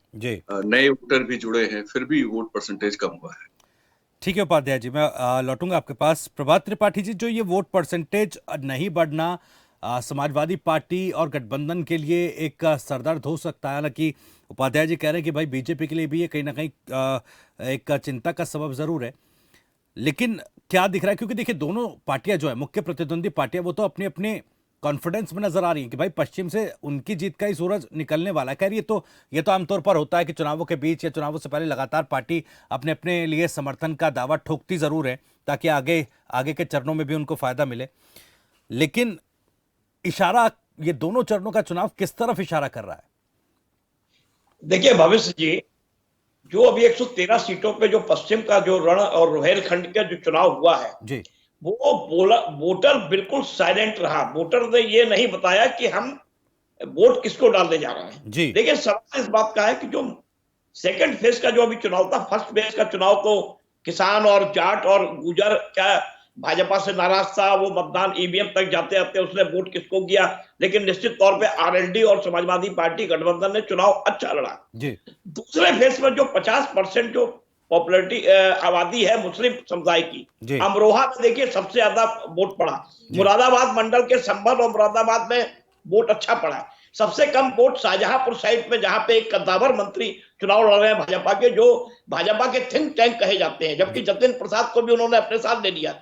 नए वोटर भी जुड़े हैं, फिर भी वोट परसेंटेज कम हुआ है। ठीक है उपाध्याय जी, मैं लौटूंगा आपके पास। प्रभात त्रिपाठी जी, जो ये वोट परसेंटेज नहीं बढ़ना समाजवादी पार्टी और गठबंधन के लिए एक सरदर्द हो सकता है। हालांकि उपाध्याय जी कह रहे हैं कि भाई बीजेपी के लिए भी ये कहीं ना कहीं एक चिंता का सबब जरूर है। लेकिन क्या दिख रहा है, क्योंकि देखिए दोनों पार्टियां जो है, मुख्य प्रतिद्वंदी पार्टियां, वो तो अपने अपने कॉन्फिडेंस में नजर आ रही है कि भाई पश्चिम से उनकी जीत का ही सूरज निकलने वाला है। खैर ये तो आमतौर पर होता है कि चुनावों के बीच या चुनावों से पहले लगातार पार्टी अपने अपने लिए समर्थन का दावा ठोकती जरूर है ताकि आगे के चरणों में भी उनको फायदा मिले। लेकिन इशारा, ये दोनों चरणों का चुनाव किस तरफ इशारा कर रहा है? देखिए भविष्य जी, जो अभी 113 सीटों पे जो पश्चिम का जो रण और रुहेलखंड का जो चुनाव हुआ है जी, वो वोटर बिल्कुल साइलेंट रहा। वोटर ने ये नहीं बताया कि हम वोट किसको डालने जा रहे हैं जी। लेकिन सवाल इस बात का है कि जो सेकंड फेज का जो अभी चुनाव था, फर्स्ट फेज का चुनाव तो किसान और जाट और गुजर क्या भाजपा से नाराज था, वो मतदान ईवीएम तक जाते जाते उसने वोट किसको किया। लेकिन निश्चित तौर पे आरएलडी और समाजवादी पार्टी गठबंधन ने चुनाव अच्छा लड़ा जी। दूसरे फेज में जो 50% जो पॉपुलरिटी आबादी है मुस्लिम समुदाय की, अमरोहा में देखिए सबसे ज्यादा वोट पड़ा, मुरादाबाद मंडल के संभल और मुरादाबाद में वोट अच्छा पड़ा। सबसे कम वोट शाहजहांपुर साइड में, जहां पे एक कद्दावर मंत्री चुनाव लड़ रहे हैं भाजपा के, जो भाजपा के थिंक टैंक कहे जाते हैं, जबकि जतिन प्रसाद को भी उन्होंने अपने साथ ले लिया।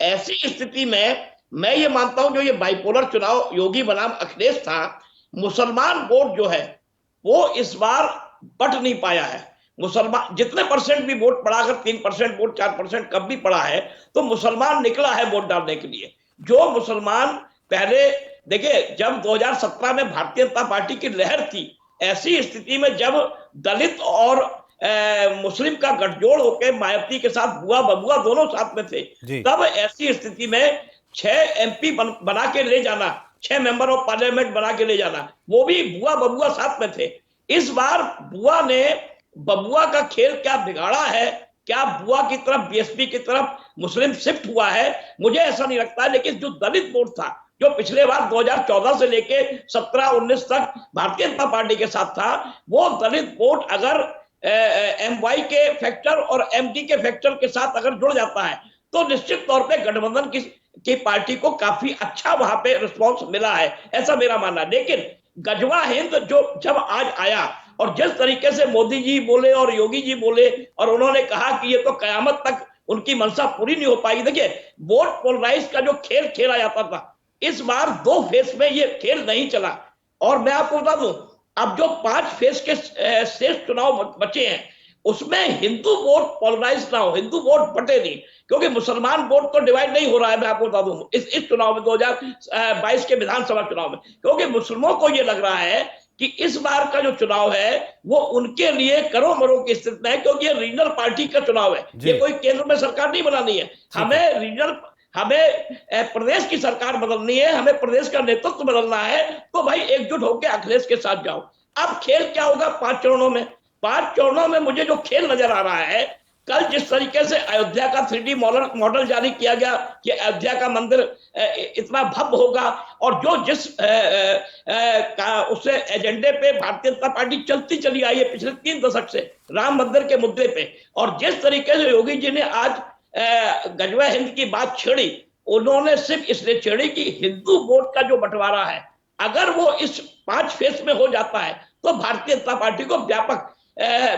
ऐसी स्थिति में मैं ये मानता हूं जो ये बाइपोलर चुनाव योगी बनाम अखिलेश था, मुसलमान वोट जो है वो इस बार बट नहीं पाया है। मुसलमान जितने परसेंट भी वोट पड़ा, अगर 3% वोट 4% कम भी पड़ा है, तो मुसलमान निकला है वोट डालने के लिए। जो मुसलमान पहले देखिए, जब 2017 में भारतीय जनता पार्टी की लहर थी, ऐसी स्थिति में जब दलित और मुस्लिम का गठजोड़ होकर मायावती के साथ बुआ बबुआ दोनों साथ में थे, तब ऐसी स्थिति में 6 MP बना के ले जाना, 6 मेंबर ऑफ पार्लियामेंट बना के ले जाना, वो भी बुआ बबुआ साथ में थे। इस बार बुआ ने बबुआ का खेल क्या बिगाड़ा है, क्या बुआ की तरफ बीएसपी की तरफ मुस्लिम शिफ्ट हुआ है, मुझे ऐसा नहीं लगता है। लेकिन जो दलित वोट था, जो पिछले बार 2014 से लेके 17-19 तक भारतीय जनता पार्टी के साथ था, वो दलित वोट अगर MY के फैक्टर और MD के फैक्टर के साथ अगर जुड़ जाता है, तो निश्चित तौर पे गठबंधन की पार्टी को काफी अच्छा वहां पे रिस्पॉन्स मिला है, ऐसा मेरा मानना। लेकिन गजवा हिंद जो जब आज आया और जिस तरीके से मोदी जी बोले और योगी जी बोले और उन्होंने कहा कि ये तो कयामत तक उनकी मंशा पूरी नहीं हो पाएगी। देखिए, वोट पोलराइज का जो खेल खेला जाता था, इस बार 2 फेज में ये खेल नहीं चला। और मैं आपको बता दूं, अब जो 5 फेज के शेष चुनाव बचे हैं, उसमें हिंदू वोट पोलराइज ना हो, हिंदू वोट बटे नहीं, क्योंकि मुसलमान वोट तो डिवाइड नहीं हो रहा है। मैं आपको बता दूं इस चुनाव में, 2022 के विधानसभा चुनाव में, क्योंकि मुस्लिमों को ये लग रहा है कि इस बार का जो चुनाव है वो उनके लिए करो मरो की स्थिति में है, क्योंकि ये रीजनल पार्टी का चुनाव है, ये कोई केंद्र में सरकार नहीं बनानी है। हमें प्रदेश की सरकार बदलनी है, हमें प्रदेश का नेतृत्व बदलना है, तो भाई एकजुट होकर अखिलेश के साथ जाओ। अब खेल क्या होगा 5 चरणों में? 5 चरणों में मुझे जो खेल नजर आ रहा है, कल जिस तरीके से अयोध्या का 3D मॉडल जारी किया गया कि अयोध्या का मंदिर इतना भव्य होगा, और जो जिस उससे एजेंडे पे भारतीय जनता पार्टी चलती चली आई है पिछले 3 दशक से राम मंदिर के मुद्दे पे, और जिस तरीके से योगी जी ने आज गजवा हिंद की बात छेड़ी, उन्होंने सिर्फ इसलिए छेड़ी कि हिंदू वोट का जो बंटवारा है, अगर वो इस 5 फेज में हो जाता है तो भारतीय जनता पार्टी को व्यापक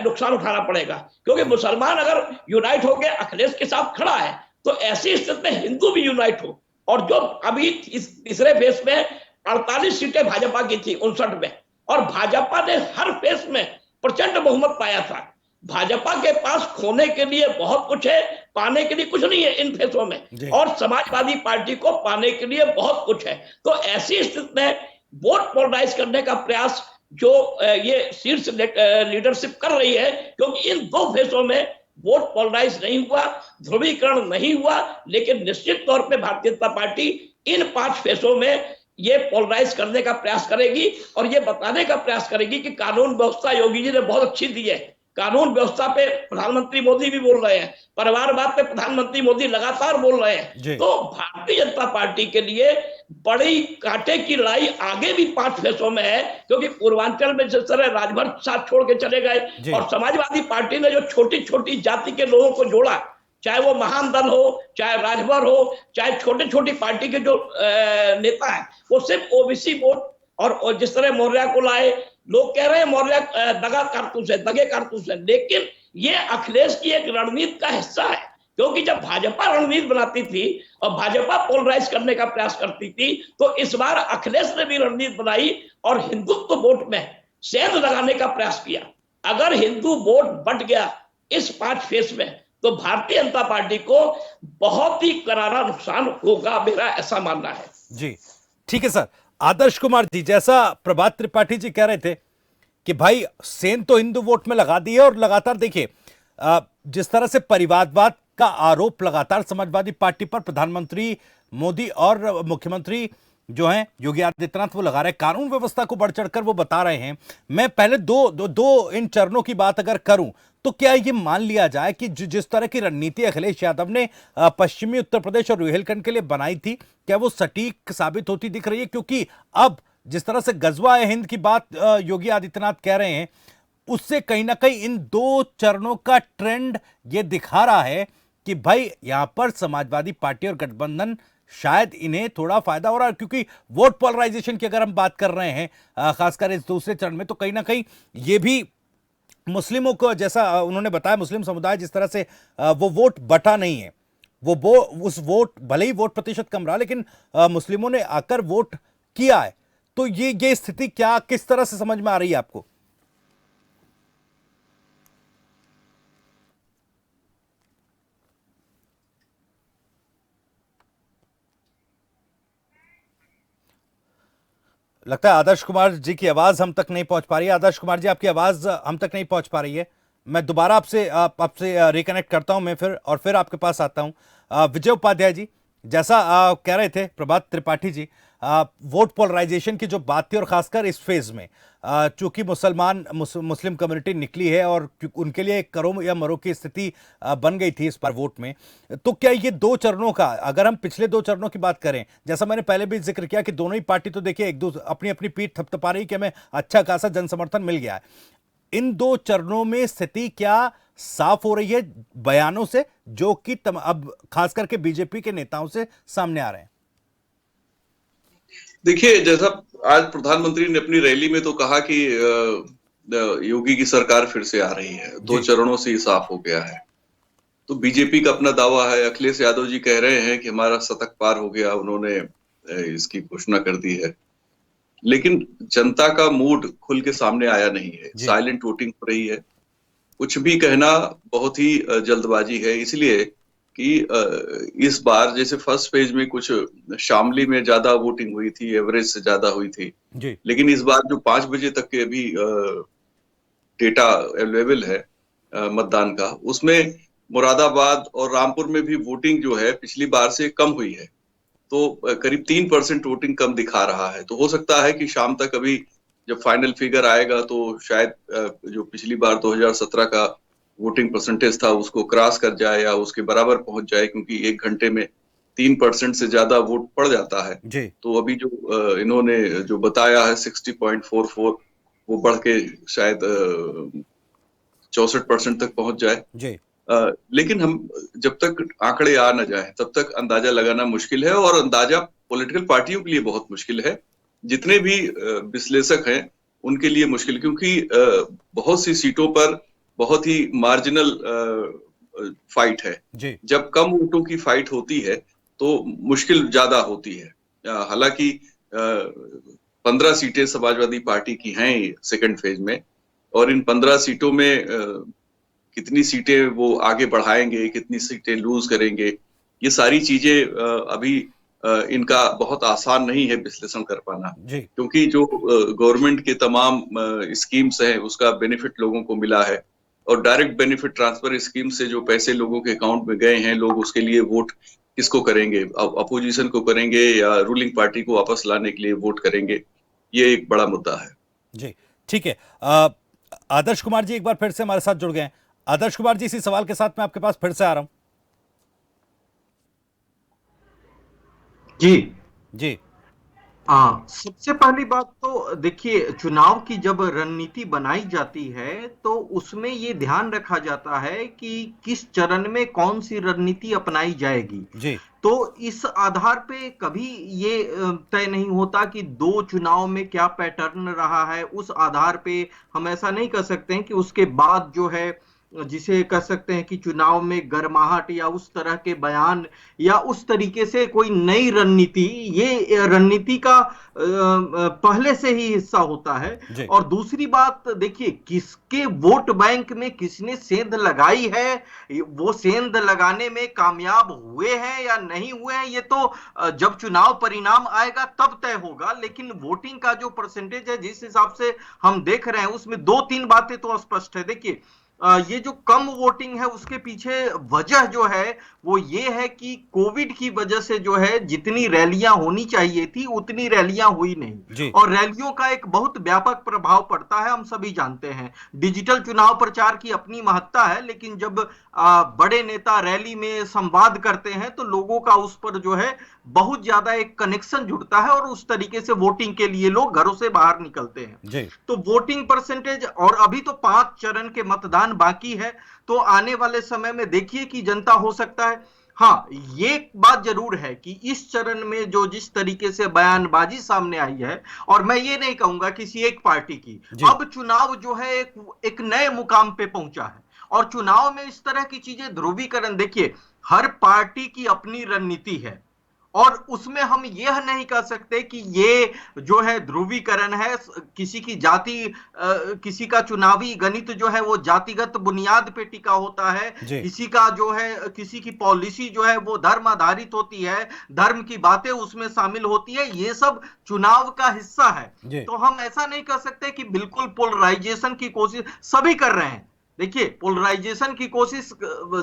नुकसान उठाना पड़ेगा। क्योंकि मुसलमान अगर यूनाइट होकर अखिलेश के साथ खड़ा है, तो ऐसी स्थिति में हिंदू भी यूनाइट हो। और जो अभी इस तीसरे फेज में 48 सीटें भाजपा की थी 59 में, और भाजपा ने हर फेज में प्रचंड बहुमत पाया था। भाजपा के पास खोने के लिए बहुत कुछ है, पाने के लिए कुछ नहीं है इन फेसों में, और समाजवादी पार्टी को पाने के लिए बहुत कुछ है। तो ऐसी स्थिति में वोट पोलराइज करने का प्रयास जो ये शीर्ष लीडरशिप कर रही है, क्योंकि इन 2 फेसों में वोट पोलराइज नहीं हुआ, ध्रुवीकरण नहीं हुआ, लेकिन निश्चित तौर पे भारतीय जनता पार्टी इन 5 फेसों में ये पोलराइज करने का प्रयास करेगी और ये बताने का प्रयास करेगी कि कानून व्यवस्था योगी जी ने बहुत अच्छी दी है। कानून व्यवस्था पे प्रधानमंत्री मोदी भी बोल रहे हैं, परिवारवाद पे प्रधानमंत्री मोदी लगातार बोल रहे हैं। तो भारतीय जनता पार्टी के लिए बड़ी कांटे की लड़ाई आगे भी 5 फेसों में है, क्योंकि पूर्वांचल में जिस तरह राजभर साथ छोड़ के चले गए और समाजवादी पार्टी ने जो छोटी छोटी जाति के लोगों को जोड़ा, चाहे वो महान दल हो, चाहे राजभर हो, चाहे छोटे छोटी पार्टी के जो नेता है, वो सिर्फ ओबीसी वोट और जिस तरह मौर्य को लाए, लोग कह रहे हैं मौर्य दगा कारतूस है, दगे कारतूस है, लेकिन ये अखिलेश की एक रणनीति का हिस्सा है। क्योंकि जब भाजपा रणनीति बनाती थी और भाजपा पोलराइज करने का प्रयास करती थी, तो इस बार अखिलेश ने भी रणनीति बनाई और हिंदुत्व वोट में सेंध लगाने का प्रयास किया। अगर हिंदू वोट बट गया इस 5 फेज में, तो भारतीय जनता पार्टी को बहुत ही करारा नुकसान होगा, मेरा ऐसा मानना है। जी ठीक है सर। आदर्श कुमार जी, जैसा प्रभात त्रिपाठी जी कह रहे थे कि भाई सेंध तो हिंदू वोट में लगा दी है, और लगातार देखिए जिस तरह से परिवारवाद का आरोप लगातार समाजवादी पार्टी पर प्रधानमंत्री मोदी और मुख्यमंत्री जो हैं योगी आदित्यनाथ वो लगा रहे हैं, कानून व्यवस्था को बढ़ चढ़कर वो बता रहे हैं। मैं पहले दो इन चरणों की बात अगर करूं, तो क्या ये मान लिया जाए कि जिस तरह की रणनीति अखिलेश यादव ने पश्चिमी उत्तर प्रदेश और रुहेलखंड के लिए बनाई थी, क्या वो सटीक साबित होती दिख रही है? क्योंकि अब जिस तरह से गजवा हिंद की बात योगी आदित्यनाथ कह रहे हैं, उससे कहीं ना कहीं इन 2 चरणों का ट्रेंड ये दिखा रहा है कि भाई यहां पर समाजवादी पार्टी और गठबंधन शायद इन्हें थोड़ा फायदा हो रहा है। क्योंकि वोट पोलराइजेशन की अगर हम बात कर रहे हैं खासकर इस दूसरे चरण में, तो कहीं ना कहीं ये भी मुस्लिमों को, जैसा उन्होंने बताया, मुस्लिम समुदाय जिस तरह से वो वोट बटा नहीं है, वो उस वोट भले ही वोट प्रतिशत कम रहा, लेकिन मुस्लिमों ने आकर वोट किया है। तो ये स्थिति क्या किस तरह से समझ में आ रही है आपको? लगता है आदर्श कुमार जी की आवाज हम तक नहीं पहुंच पा रही है। आदर्श कुमार जी, आपकी आवाज हम तक नहीं पहुंच पा रही है। मैं दोबारा आपसे रिकनेक्ट करता हूं मैं फिर आपके पास आता हूं। विजय उपाध्याय जी, जैसा कह रहे थे प्रभात त्रिपाठी जी, वोट पोलराइजेशन की जो बात थी, और खासकर इस फेज में चूंकि मुस्लिम कम्युनिटी निकली है और उनके लिए करो या मरो की स्थिति बन गई थी इस बार वोट में, तो क्या ये 2 चरणों का, अगर हम पिछले 2 चरणों की बात करें, जैसा मैंने पहले भी जिक्र किया कि दोनों ही पार्टी तो देखिए एक दूसरे अपनी अपनी पीठ थपथपा रही कि हमें अच्छा खासा जन समर्थन मिल गया है, इन 2 चरणों में स्थिति क्या साफ हो रही है बयानों से, जो कि अब खास करके बीजेपी के नेताओं से सामने आ रहे हैं? देखिए, जैसा आज प्रधानमंत्री ने अपनी रैली में तो कहा कि योगी की सरकार फिर से आ रही है, 2 चरणों से ही साफ हो गया है। तो बीजेपी का अपना दावा है, अखिलेश यादव जी कह रहे हैं कि हमारा शतक पार हो गया, उन्होंने इसकी घोषणा कर दी है। लेकिन जनता का मूड खुल के सामने आया नहीं है, साइलेंट वोटिंग हो रही है। कुछ भी कहना बहुत ही जल्दबाजी है, इसलिए कि इस बार जैसे फर्स्ट फेज में कुछ शामली में ज्यादा वोटिंग हुई थी, एवरेज से ज्यादा हुई थी, लेकिन इस बार जो 5 बजे तक के अभी डेटा अवेलेबल है मतदान का, उसमें मुरादाबाद और रामपुर में भी वोटिंग जो है पिछली बार से कम हुई है। तो करीब 3% वोटिंग कम दिखा रहा है। तो हो सकता है कि शाम तक अभी जब फाइनल फिगर आएगा तो शायद जो पिछली बार 2017 का वोटिंग परसेंटेज था उसको क्रॉस कर जाए या उसके बराबर पहुंच जाए, क्योंकि 1 घंटे में 3% से ज्यादा वोट पड़ जाता है। तो अभी जो इन्होंने जो बताया है 60.44, वो बढ़ के शायद 64% तक पहुंच जाए। लेकिन हम जब तक आंकड़े आ न जाए तब तक अंदाजा लगाना मुश्किल है, और अंदाजा पॉलिटिकल पार्टियों के लिए बहुत मुश्किल है, जितने भी विश्लेषक हैं उनके लिए मुश्किल, क्योंकि बहुत सी सीटों पर बहुत ही मार्जिनल फाइट है। जब कम वोटों की फाइट होती है तो मुश्किल ज्यादा होती है। हालांकि 15 सीटें समाजवादी पार्टी की हैं सेकंड फेज में, और इन 15 सीटों में कितनी सीटें वो आगे बढ़ाएंगे, कितनी सीटें लूज करेंगे, ये सारी चीजें अभी इनका बहुत आसान नहीं है विश्लेषण कर पाना, क्योंकि जो गवर्नमेंट के तमाम स्कीम्स हैं उसका बेनिफिट लोगों को मिला है, और डायरेक्ट बेनिफिट ट्रांसफर स्कीम से जो पैसे लोगों के अकाउंट में गए हैं, लोग उसके लिए वोट किसको करेंगे, अपोजिशन को करेंगे या रूलिंग पार्टी को वापस लाने के लिए वोट करेंगे, ये एक बड़ा मुद्दा है। जी ठीक है। आदर्श कुमार जी एक बार फिर से हमारे साथ जुड़ गए हैं। आदर्श कुमार जी, इसी सवाल के साथ मैं आपके पास फिर से आ रहा हूं। जी सबसे पहली बात तो देखिए, चुनाव की जब रणनीति बनाई जाती है तो उसमें ये ध्यान रखा जाता है कि किस चरण में कौन सी रणनीति अपनाई जाएगी जी। तो इस आधार पे कभी ये तय नहीं होता कि 2 चुनाव में क्या पैटर्न रहा है। उस आधार पे हम ऐसा नहीं कर सकते हैं कि उसके बाद जो है, जिसे कह सकते हैं कि चुनाव में गर्माहट या उस तरह के बयान या उस तरीके से कोई नई रणनीति, ये रणनीति का पहले से ही हिस्सा होता है। और दूसरी बात देखिए, किसके वोट बैंक में किसने सेंध लगाई है, वो सेंध लगाने में कामयाब हुए हैं या नहीं हुए हैं, ये तो जब चुनाव परिणाम आएगा तब तय होगा। लेकिन वोटिंग का जो परसेंटेज है, जिस हिसाब से हम देख रहे हैं, उसमें 2-3 बातें तो स्पष्ट है। देखिए, ये जो कम वोटिंग है उसके पीछे वजह जो है वो ये है कि कोविड की वजह से जो है जितनी रैलियां होनी चाहिए थी उतनी रैलियां हुई नहीं, और रैलियों का एक बहुत व्यापक प्रभाव पड़ता है, हम सभी जानते हैं। डिजिटल चुनाव प्रचार की अपनी महत्ता है, लेकिन जब बड़े नेता रैली में संवाद करते हैं तो लोगों का उस पर जो है बहुत ज्यादा एक कनेक्शन जुड़ता है और उस तरीके से वोटिंग के लिए लोग घरों से बाहर निकलते हैं। तो वोटिंग परसेंटेज, और अभी तो 5 चरण के मतदान बाकी है, तो आने वाले समय में देखिए कि जनता हो सकता है। हाँ, ये एक बात जरूर है कि इस चरण में जो जिस तरीके से बयानबाजी सामने आई है, और मैं ये नहीं कहूंगा किसी एक पार्टी की, अब चुनाव जो है एक नए मुकाम पे पहुंचा है, और चुनाव में इस तरह की चीजें, ध्रुवीकरण, देखिए हर पार्टी की अपनी रणनीति है, और उसमें हम यह नहीं कह सकते कि ये जो है ध्रुवीकरण है, किसी की जाति, किसी का चुनावी गणित जो है वो जातिगत बुनियाद पे टिका होता है, किसी का जो है, किसी की पॉलिसी जो है वो धर्म आधारित होती है, धर्म की बातें उसमें शामिल होती है, ये सब चुनाव का हिस्सा है। तो हम ऐसा नहीं कर सकते कि बिल्कुल पोलराइजेशन की कोशिश सभी कर रहे हैं। देखिए, पोलराइजेशन की कोशिश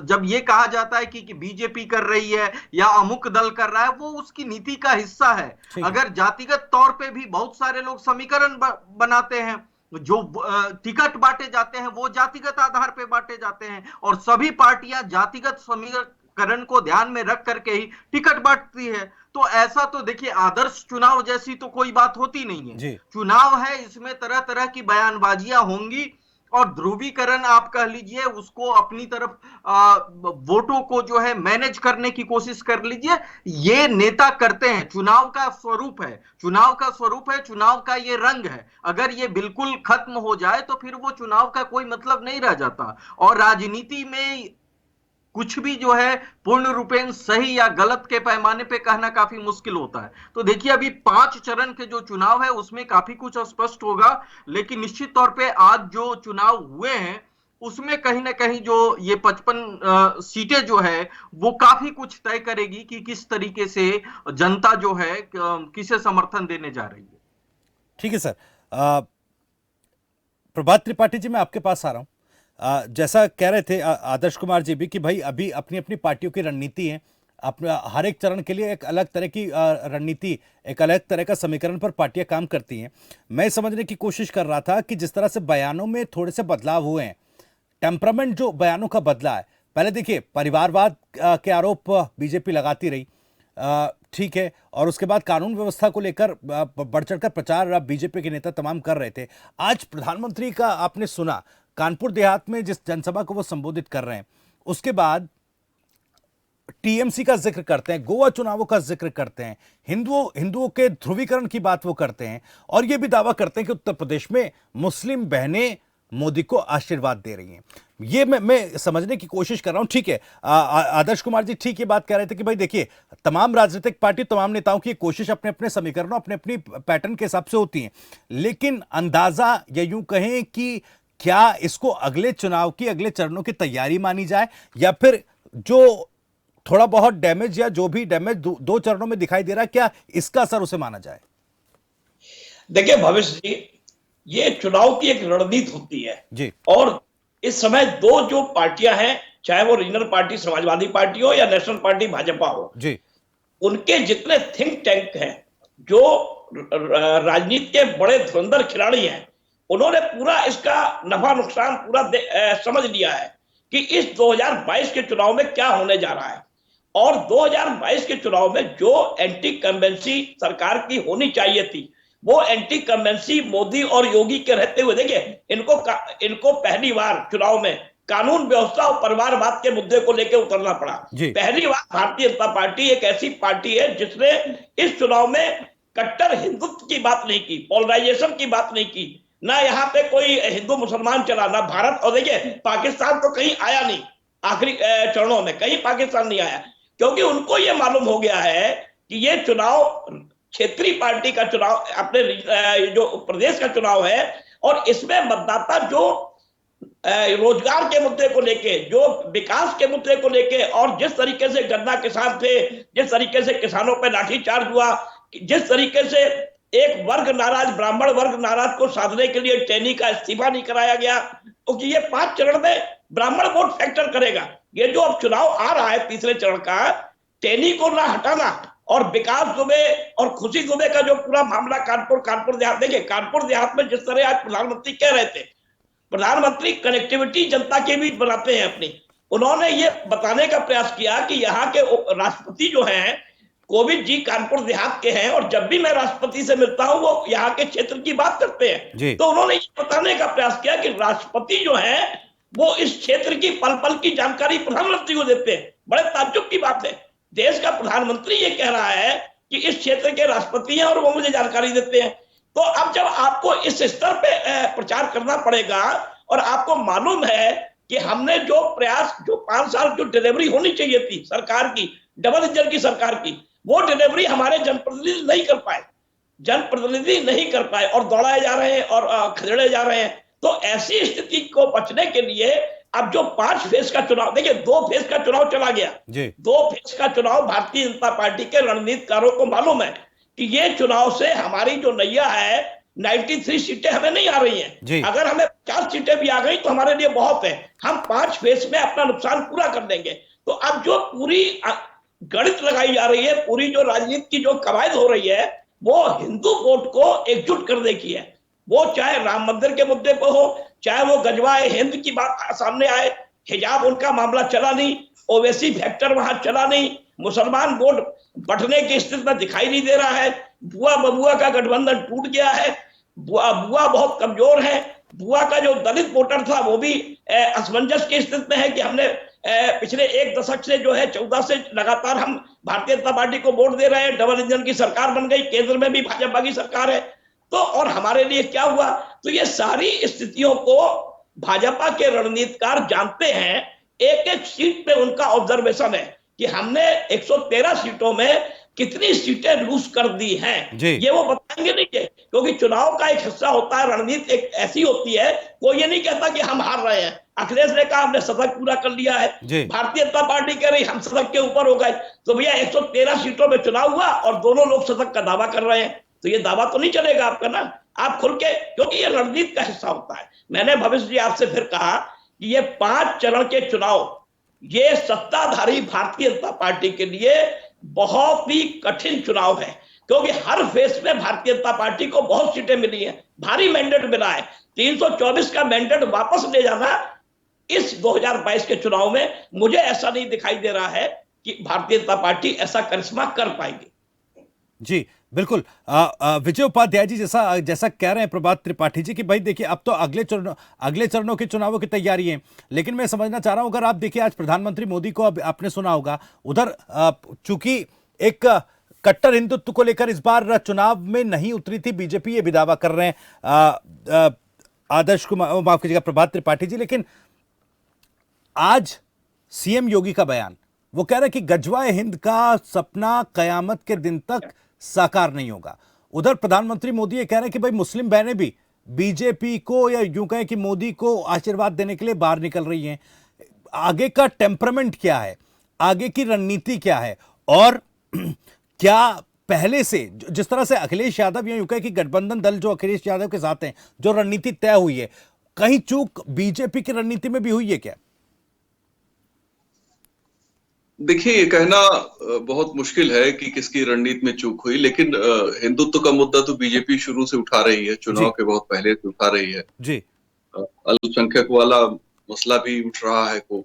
जब ये कहा जाता है कि बीजेपी कर रही है या अमुक दल कर रहा है, वो उसकी नीति का हिस्सा है। अगर जातिगत तौर पे भी बहुत सारे लोग समीकरण बनाते हैं, जो टिकट बांटे जाते हैं वो जातिगत आधार पे बांटे जाते हैं, और सभी पार्टियां जातिगत समीकरण को ध्यान में रख करके ही टिकट बांटती है। तो ऐसा तो देखिए, आदर्श चुनाव जैसी तो कोई बात होती नहीं है। चुनाव है, इसमें तरह तरह की बयानबाजियां होंगी, और ध्रुवीकरण आप कह लीजिए, उसको अपनी तरफ वोटों को जो है मैनेज करने की कोशिश कर लीजिए, ये नेता करते हैं। चुनाव का स्वरूप है, चुनाव का स्वरूप है, चुनाव का ये रंग है। अगर ये बिल्कुल खत्म हो जाए तो फिर वो चुनाव का कोई मतलब नहीं रह जाता, और राजनीति में कुछ भी जो है पूर्ण रूपेण सही या गलत के पैमाने पे कहना काफी मुश्किल होता है। तो देखिए, अभी 5 चरण के जो चुनाव है उसमें काफी कुछ स्पष्ट होगा, लेकिन निश्चित तौर पे आज जो चुनाव हुए हैं उसमें कहीं ना कहीं जो ये 55 सीटें जो है वो काफी कुछ तय करेगी कि किस तरीके से जनता जो है किसे समर्थन देने जा रही है। ठीक है सर। प्रभात त्रिपाठी जी, मैं आपके पास आ रहा हूं। जैसा कह रहे थे आदर्श कुमार जी भी कि भाई अभी अपनी अपनी पार्टियों की रणनीति है, अपना हर एक चरण के लिए एक अलग तरह की रणनीति, एक अलग तरह का समीकरण पर पार्टियां काम करती हैं। मैं समझने की कोशिश कर रहा था कि जिस तरह से बयानों में थोड़े से बदलाव हुए हैं, टेम्परामेंट जो बयानों का बदला है, पहले देखिए परिवारवाद के आरोप बीजेपी लगाती रही, ठीक है, और उसके बाद कानून व्यवस्था को लेकर बढ़ चढ़कर प्रचार बीजेपी के नेता तमाम कर रहे थे। आज प्रधानमंत्री का आपने सुना, कानपुर देहात में जिस जनसभा को वो संबोधित कर रहे हैं, उसके बाद टीएमसी का जिक्र करते हैं, गोवा चुनावों का जिक्र करते हैं, हिंदुओं के ध्रुवीकरण की बात वो करते हैं, और ये भी दावा करते हैं कि उत्तर प्रदेश में मुस्लिम बहनें मोदी को आशीर्वाद दे रही हैं। ये मैं समझने की कोशिश कर रहा हूं। ठीक है, आदर्श कुमार जी ठीक ये बात कह रहे थे कि भाई देखिए, तमाम राजनीतिक पार्टी, तमाम नेताओं की कोशिश अपने अपने समीकरणों, अपने अपनी पैटर्न के हिसाब से होती है, लेकिन अंदाजा या यूं कहें कि क्या इसको अगले चुनाव की, अगले चरणों की तैयारी मानी जाए, या फिर जो थोड़ा बहुत डैमेज या जो भी डैमेज 2 चरणों में दिखाई दे रहा है, क्या इसका असर उसे माना जाए? देखिए भविष्य जी, ये चुनाव की एक रणनीति होती है जी, और इस समय 2 जो पार्टियां हैं, चाहे वो रीजनल पार्टी समाजवादी पार्टी हो या नेशनल पार्टी भाजपा हो जी, उनके जितने थिंक टैंक हैं, जो राजनीति के बड़े धुरंधर खिलाड़ी हैं, उन्होंने पूरा इसका नफा नुकसान पूरा समझ लिया है कि इस 2022 के चुनाव में क्या होने जा रहा है। और 2022 के चुनाव में जो एंटी कन्वेंसी सरकार की होनी चाहिए थी, वो एंटी कन्वेंसी मोदी और योगी के रहते हुए, देखिए इनको पहली बार चुनाव में कानून व्यवस्था और परिवारवाद के मुद्दे को लेकर उतरना पड़ा। पहली बार भारतीय जनता पार्टी एक ऐसी पार्टी है जिसने इस चुनाव में कट्टर हिंदुत्व की बात नहीं की, पोलराइजेशन की बात नहीं की, ना यहाँ पे कोई हिंदू मुसलमान चला, ना भारत, और देखिए पाकिस्तान तो कहीं आया नहीं, आखिरी चरणों में कहीं पाकिस्तान नहीं आया, क्योंकि उनको ये मालूम हो गया है कि ये चुनाव क्षेत्रीय पार्टी का चुनाव, अपने जो प्रदेश का चुनाव है, और इसमें मतदाता जो रोजगार के मुद्दे को लेके, जो विकास के मुद्दे को लेके, और जिस तरीके से गन्ना किसान थे, जिस तरीके से किसानों पर लाठीचार्ज हुआ, जिस तरीके से एक वर्ग नाराज, ब्राह्मण वर्ग नाराज को साधने के लिए टेनी का इस्तीफा नहीं कराया गया, क्योंकि ये 5 चरण में ब्राह्मण वोट फैक्टर करेगा। ये जो अब चुनाव आ रहा है तीसरे चरण का, टेनी को ना हटाना और विकास दुबे और खुशी दुबे का जो पूरा मामला कानपुर देहात, देखिए कानपुर देहात में जिस तरह आज प्रधानमंत्री कह रहे थे, प्रधानमंत्री कनेक्टिविटी जनता के बीच बनाते हैं अपनी, उन्होंने ये बताने का प्रयास किया कि यहाँ के राष्ट्रपति जो हैं कोविंद जी कानपुर देहात के हैं, और जब भी मैं राष्ट्रपति से मिलता हूं वो यहाँ के क्षेत्र की बात करते हैं। तो उन्होंने ये बताने का प्रयास किया कि राष्ट्रपति जो हैं वो इस क्षेत्र की पल पल की जानकारी प्रधानमंत्री को देते हैं। बड़े ताज्जुब की बात है, देश का प्रधानमंत्री ये कह रहा है कि इस क्षेत्र के राष्ट्रपति हैं और वो मुझे जानकारी देते हैं। तो अब जब आपको इस स्तर पे प्रचार करना पड़ेगा, और आपको मालूम है कि हमने जो प्रयास, जो 5 साल जो डिलीवरी होनी चाहिए थी सरकार की, डबल इंजन की सरकार की, वो डिलीवरी हमारे जनप्रतिनिधि नहीं कर पाए और दौड़ाए जा रहे हैं और खदेड़े जा रहे हैं। तो ऐसी स्थिति को बचने के लिए अब जो 5 फेज का चुनाव, देखिए 2 फेज का चुनाव चला गया, 2 फेज का चुनाव भारतीय जनता पार्टी के रणनीतिकारों को मालूम है कि ये चुनाव से हमारी जो नैया है 93 सीटें हमें नहीं आ रही हैं। अगर हमें 50 सीटें भी आ गई तो हमारे लिए बहुत है, हम 5 फेज में अपना नुकसान पूरा कर देंगे। तो अब जो पूरी गणित लगाई जा रही है, पूरी जो राजनीति की जो कवायद हो रही है, वो हिंदू वोट को एकजुट करने की है। वो चाहे राम मंदिर के मुद्दे पर हो, चाहे वो गजवाए हिंद की बात सामने आए, हिजाब उनका मामला चला नहीं, ओवैसी फैक्टर वहां चला नहीं, मुसलमान वोट बढ़ने की स्थिति में दिखाई नहीं दे रहा है, बुआ बबुआ का गठबंधन टूट गया है, बुआ बहुत कमजोर है, बुआ का जो दलित वोटर था वो भी असमंजस की स्थिति में है कि हमने पिछले 1 दशक से जो है 14 से लगातार हम भारतीय जनता पार्टी को वोट दे रहे हैं, डबल इंजन की सरकार बन गई, केंद्र में भी भाजपा की सरकार है, तो और हमारे लिए क्या हुआ। तो ये सारी स्थितियों को भाजपा के रणनीतिकार जानते हैं, एक एक सीट पे उनका ऑब्जर्वेशन है कि हमने 113 सीटों में कितनी सीटें लूज कर दी हैं, ये वो बताएंगे नहीं है, क्योंकि चुनाव का एक हिस्सा होता है, रणनीति एक ऐसी होती है, कोई ये नहीं कहता कि हम हार रहे हैं। अखिलेश ने कहा हमने शतक पूरा कर लिया है, भारतीय जनता पार्टी कह रही हम शतक के ऊपर हो गए। तो भैया 113 सीटों में चुनाव हुआ और दोनों लोग शतक का दावा कर रहे हैं, तो ये दावा तो नहीं चलेगा आपका ना, आप खुल के, क्योंकि ये रणनीति का हिस्सा होता है। मैंने भविष्य जी आपसे फिर कहा कि ये 5 चरण के चुनाव, ये सत्ताधारी भारतीय जनता पार्टी के लिए बहुत ही कठिन चुनाव है, क्योंकि हर फेज में भारतीय जनता पार्टी को बहुत सीटें मिली हैं, भारी मैंडेट मिला है। 324 का मैंडेट वापस ले जाना इस 2022 के चुनाव में मुझे ऐसा नहीं दिखाई दे रहा है कि भारतीय जनता पार्टी ऐसा करिश्मा कर पाएगी। जी बिल्कुल, विजय उपाध्याय जी जैसा कह रहे हैं प्रभात त्रिपाठी जी कि भाई देखिए अब तो अगले चरणों के चुनावों की तैयारी है, लेकिन मैं समझना चाह रहा हूं, अगर आप देखिए आज प्रधानमंत्री मोदी को, अब आपने सुना होगा उधर चूंकि एक कट्टर हिंदुत्व को लेकर इस बार चुनाव में नहीं उतरी थी बीजेपी, ये भी दावा कर रहे हैं आदर्श कुमार, माफ कीजिएगा प्रभात त्रिपाठी जी, लेकिन आज सीएम योगी का बयान, वो कह रहे हैं कि गजवाए हिंद का सपना कयामत के दिन तक साकार नहीं होगा। उधर प्रधानमंत्री मोदी ये कह रहे हैं कि भाई मुस्लिम बहनें भी बीजेपी को, या यूं कहें कि मोदी को आशीर्वाद देने के लिए बाहर निकल रही हैं। आगे का टेम्परामेंट क्या है, आगे की रणनीति क्या है, और क्या पहले से जिस तरह से अखिलेश यादव, या यूं कहें कि गठबंधन दल जो अखिलेश यादव के साथ हैं, जो रणनीति तय हुई है, कहीं चूक बीजेपी की रणनीति में भी हुई है क्या? देखिए, ये कहना बहुत मुश्किल है कि किसकी रणनीति में चूक हुई, लेकिन हिंदुत्व का मुद्दा तो बीजेपी शुरू से उठा रही है, चुनाव के बहुत पहले से उठा रही है जी। अल्पसंख्यक वाला मसला भी उठ रहा है को,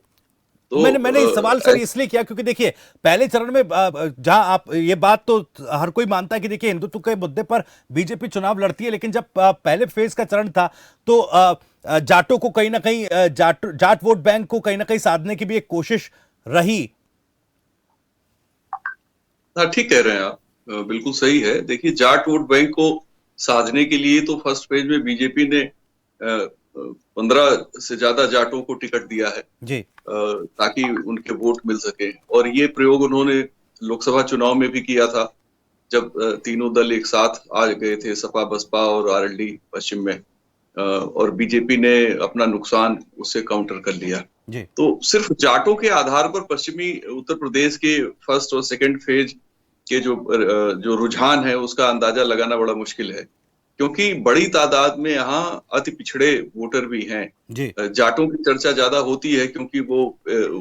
तो मैंने इस सवाल सर इसलिए किया क्योंकि देखिए पहले चरण में जहां आप ये बात तो हर कोई मानता है कि देखिए हिंदुत्व के मुद्दे पर बीजेपी चुनाव लड़ती है, लेकिन जब पहले फेज का चरण था तो जाटों को कहीं ना कहीं जाट वोट बैंक को कहीं ना कहीं साधने की भी एक कोशिश रही। हाँ, ठीक कह रहे हैं आप, बिल्कुल सही है। देखिए जाट वोट बैंक को साधने के लिए तो फर्स्ट फेज में बीजेपी ने 15 से ज्यादा जाटों को टिकट दिया है जी, ताकि उनके वोट मिल सके। और ये प्रयोग उन्होंने लोकसभा चुनाव में भी किया था, जब तीनों दल एक साथ आ गए थे, सपा बसपा और आरएलडी पश्चिम में, और बीजेपी ने अपना नुकसान उससे काउंटर कर लिया। तो सिर्फ जाटों के आधार पर पश्चिमी उत्तर प्रदेश के फर्स्ट और सेकंड फेज के जो रुझान है उसका अंदाजा लगाना बड़ा मुश्किल है, क्योंकि बड़ी तादाद में यहाँ अति पिछड़े वोटर भी हैं। जाटों की चर्चा ज्यादा होती है क्योंकि वो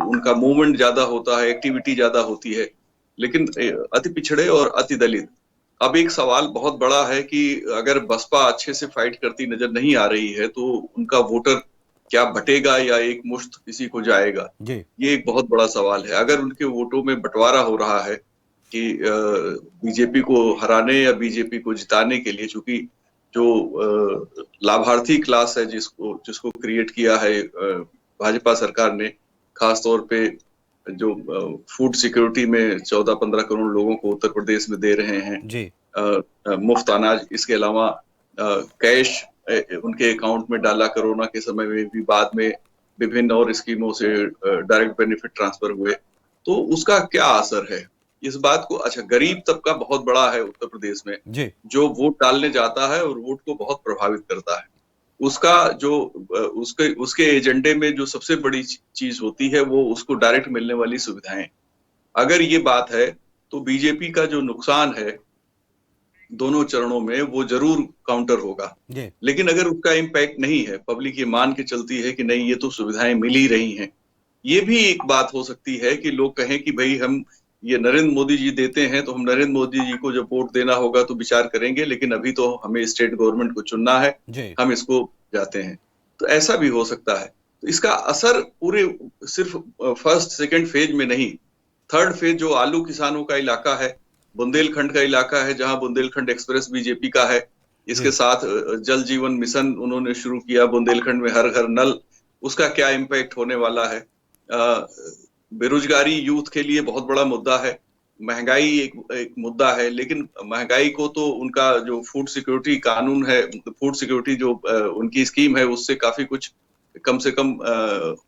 उनका मूवमेंट ज्यादा होता है, एक्टिविटी ज्यादा होती है, लेकिन अति पिछड़े और अति दलित। अब एक सवाल बहुत बड़ा है कि अगर बसपा अच्छे से फाइट करती नजर नहीं आ रही है तो उनका वोटर क्या बटेगा या एक मुश्त किसी को जाएगा, ये एक बहुत बड़ा सवाल है। अगर उनके वोटों में बंटवारा हो रहा है कि बीजेपी को हराने या बीजेपी को जिताने के लिए, चूंकि जो लाभार्थी क्लास है जिसको क्रिएट किया है भाजपा सरकार ने, खास तौर पे जो फूड सिक्योरिटी में 14-15 करोड़ लोगों को उत्तर प्रदेश में दे रहे हैं मुफ्त अनाज, इसके अलावा कैश उनके अकाउंट में डाला कोरोना के समय में भी, बाद में विभिन्न और स्कीमों से डायरेक्ट बेनिफिट ट्रांसफर हुए, तो उसका क्या असर है इस बात को। अच्छा, गरीब तबका बहुत बड़ा है उत्तर प्रदेश में जो वोट डालने जाता है और वोट को बहुत प्रभावित करता है। उसका जो उसके एजेंडे में जो सबसे बड़ी चीज होती है वो उसको डायरेक्ट मिलने वाली सुविधाएं। अगर ये बात है तो बीजेपी का जो नुकसान है दोनों चरणों में वो जरूर काउंटर होगा, लेकिन अगर उसका इम्पैक्ट नहीं है, पब्लिक ये मान के चलती है कि नहीं ये तो सुविधाएं मिल ही रही हैं, ये भी एक बात हो सकती है कि लोग कहें कि भाई हम ये नरेंद्र मोदी जी देते हैं तो हम नरेंद्र मोदी जी को जब वोट देना होगा तो विचार करेंगे, लेकिन अभी तो हमें स्टेट गवर्नमेंट को चुनना है, हम इसको जाते हैं। तो ऐसा भी हो सकता है। तो इसका असर पूरे सिर्फ फर्स्ट सेकंड फेज में नहीं, थर्ड फेज जो आलू किसानों का इलाका है, बुंदेलखंड का इलाका है, जहां बुंदेलखंड एक्सप्रेस बीजेपी का है, इसके साथ जल जीवन मिशन उन्होंने शुरू किया, बुंदेलखंड में हर घर नल, उसका क्या इम्पैक्ट होने वाला है। बेरोजगारी यूथ के लिए बहुत बड़ा मुद्दा है, महंगाई एक मुद्दा है, लेकिन महंगाई को तो उनका जो फूड सिक्योरिटी कानून है, फूड सिक्योरिटी जो उनकी स्कीम है, उससे काफी कुछ कम से कम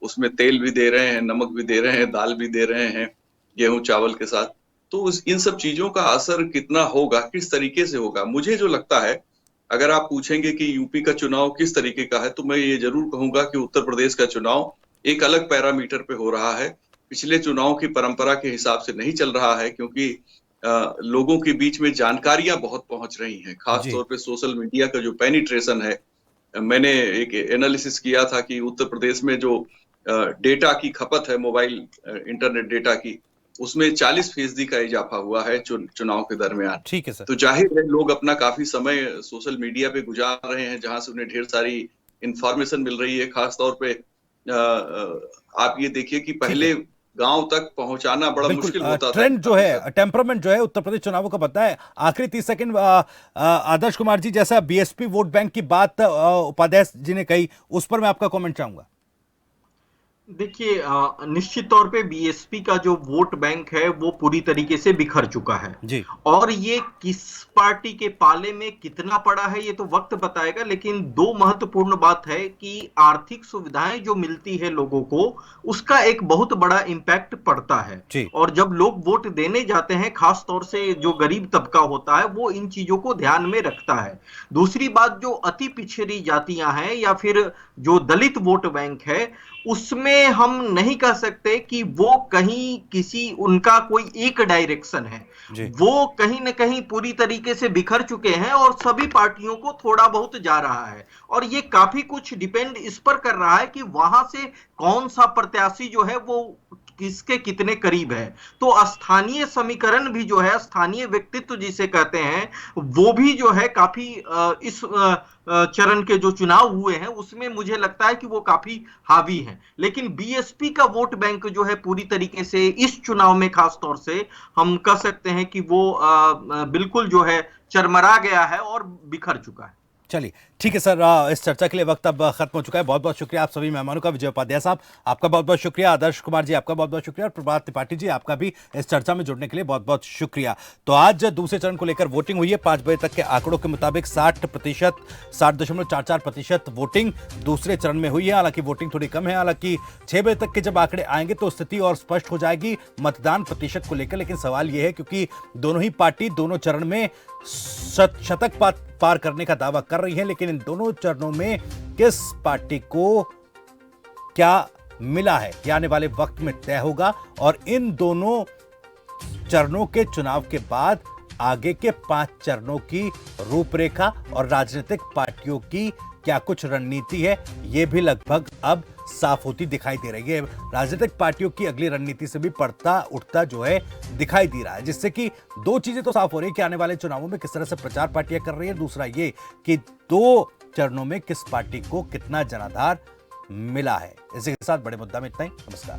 उसमें तेल भी दे रहे हैं, नमक भी दे रहे हैं, दाल भी दे रहे हैं गेहूं चावल के साथ। तो इन सब चीजों का असर कितना होगा, किस तरीके से होगा, मुझे जो लगता है, अगर आप पूछेंगे कि यूपी का चुनाव किस तरीके का है, तो मैं ये जरूर कहूंगा कि उत्तर प्रदेश का चुनाव एक अलग पैरामीटर पे हो रहा है, पिछले चुनाव की परंपरा के हिसाब से नहीं चल रहा है, क्योंकि लोगों के बीच में जानकारियां बहुत पहुंच रही हैं, खास तौर पे सोशल मीडिया का जो पेनिट्रेशन है। मैंने एक एनालिसिस किया था कि उत्तर प्रदेश में जो डेटा की खपत है, मोबाइल इंटरनेट डेटा की, उसमें 40% का इजाफा हुआ है चुनाव के दरमियान। ठीक है सर। तो जाहिर है लोग अपना काफी समय सोशल मीडिया पे गुजार रहे हैं, जहां से उन्हें ढेर सारी इंफॉर्मेशन मिल रही है। खास तौर पे आप ये देखिए कि पहले गांव तक पहुंचाना बड़ा मुश्किल होता था। ट्रेंड जो है, टेम्परामेंट जो है उत्तर प्रदेश चुनावों का पता है। आखिरी 30 सेकंड, आदर्श कुमार जी, जैसा बीएसपी वोट बैंक की बात उपाध्याय जी ने कही, उस पर मैं आपका कमेंट चाहूंगा। देखिए, निश्चित तौर पे बीएसपी का जो वोट बैंक है वो पूरी तरीके से बिखर चुका है जी। और ये किस पार्टी के पाले में कितना पड़ा है ये तो वक्त बताएगा, लेकिन दो महत्वपूर्ण बात है कि आर्थिक सुविधाएं जो मिलती है लोगों को, उसका एक बहुत बड़ा इम्पैक्ट पड़ता है जी। और जब लोग वोट देने जाते हैं, खास तौर से जो गरीब तबका होता है, वो इन चीजों को ध्यान में रखता है। दूसरी बात, जो अति पिछड़ी जातियां हैं या फिर जो दलित वोट बैंक है, उसमें हम नहीं कह सकते कि वो कहीं किसी उनका कोई एक डायरेक्शन है, वो कहीं ना कहीं पूरी तरीके से बिखर चुके हैं और सभी पार्टियों को थोड़ा बहुत जा रहा है। और ये काफी कुछ डिपेंड इस पर कर रहा है कि वहां से कौन सा प्रत्याशी जो है वो किसके कितने करीब है। तो स्थानीय समीकरण भी जो है, स्थानीय व्यक्तित्व जिसे कहते हैं, वो भी जो है काफी इस चरण के जो चुनाव हुए हैं उसमें मुझे लगता है कि वो काफी हावी हैं। लेकिन बीएसपी का वोट बैंक जो है पूरी तरीके से इस चुनाव में खास तौर से हम कह सकते हैं कि वो बिल्कुल जो है चरमरा गया है और बिखर चुका है। चलिए ठीक है सर, इस चर्चा के लिए वक्त अब खत्म हो चुका है। बहुत बहुत शुक्रिया आप सभी मेहमानों का। विजय उपाध्याय साहब आपका बहुत बहुत शुक्रिया, आदर्श कुमार जी आपका बहुत बहुत शुक्रिया, और प्रभात त्रिपाठी जी आपका भी इस चर्चा में जुड़ने के लिए बहुत बहुत शुक्रिया। तो आज दूसरे चरण को लेकर वोटिंग हुई है। 5 बजे तक के आंकड़ों के मुताबिक 60.4% वोटिंग दूसरे चरण में हुई है। हालांकि वोटिंग थोड़ी कम है, हालांकि 6 बजे तक के जब आंकड़े आएंगे तो स्थिति और स्पष्ट हो जाएगी मतदान प्रतिशत को लेकर। लेकिन सवाल यह है क्योंकि दोनों ही पार्टी दोनों चरण में शतक पार करने का दावा कर रही है, लेकिन इन दोनों चरणों में किस पार्टी को क्या मिला है यह आने वाले वक्त में तय होगा। और इन दोनों चरणों के चुनाव के बाद आगे के 5 चरणों की रूपरेखा और राजनीतिक पार्टियों की क्या कुछ रणनीति है, यह भी लगभग अब साफ होती दिखाई दे रही है। राजनीतिक पार्टियों की अगली रणनीति से भी पड़ता उठता जो है दिखाई दे रहा है, जिससे कि 2 चीजें तो साफ हो रही है कि आने वाले चुनावों में किस तरह से प्रचार पार्टियां कर रही है, दूसरा ये कि 2 चरणों में किस पार्टी को कितना जनाधार मिला है। इसी के साथ बड़े मुद्दा में इतना ही। नमस्कार।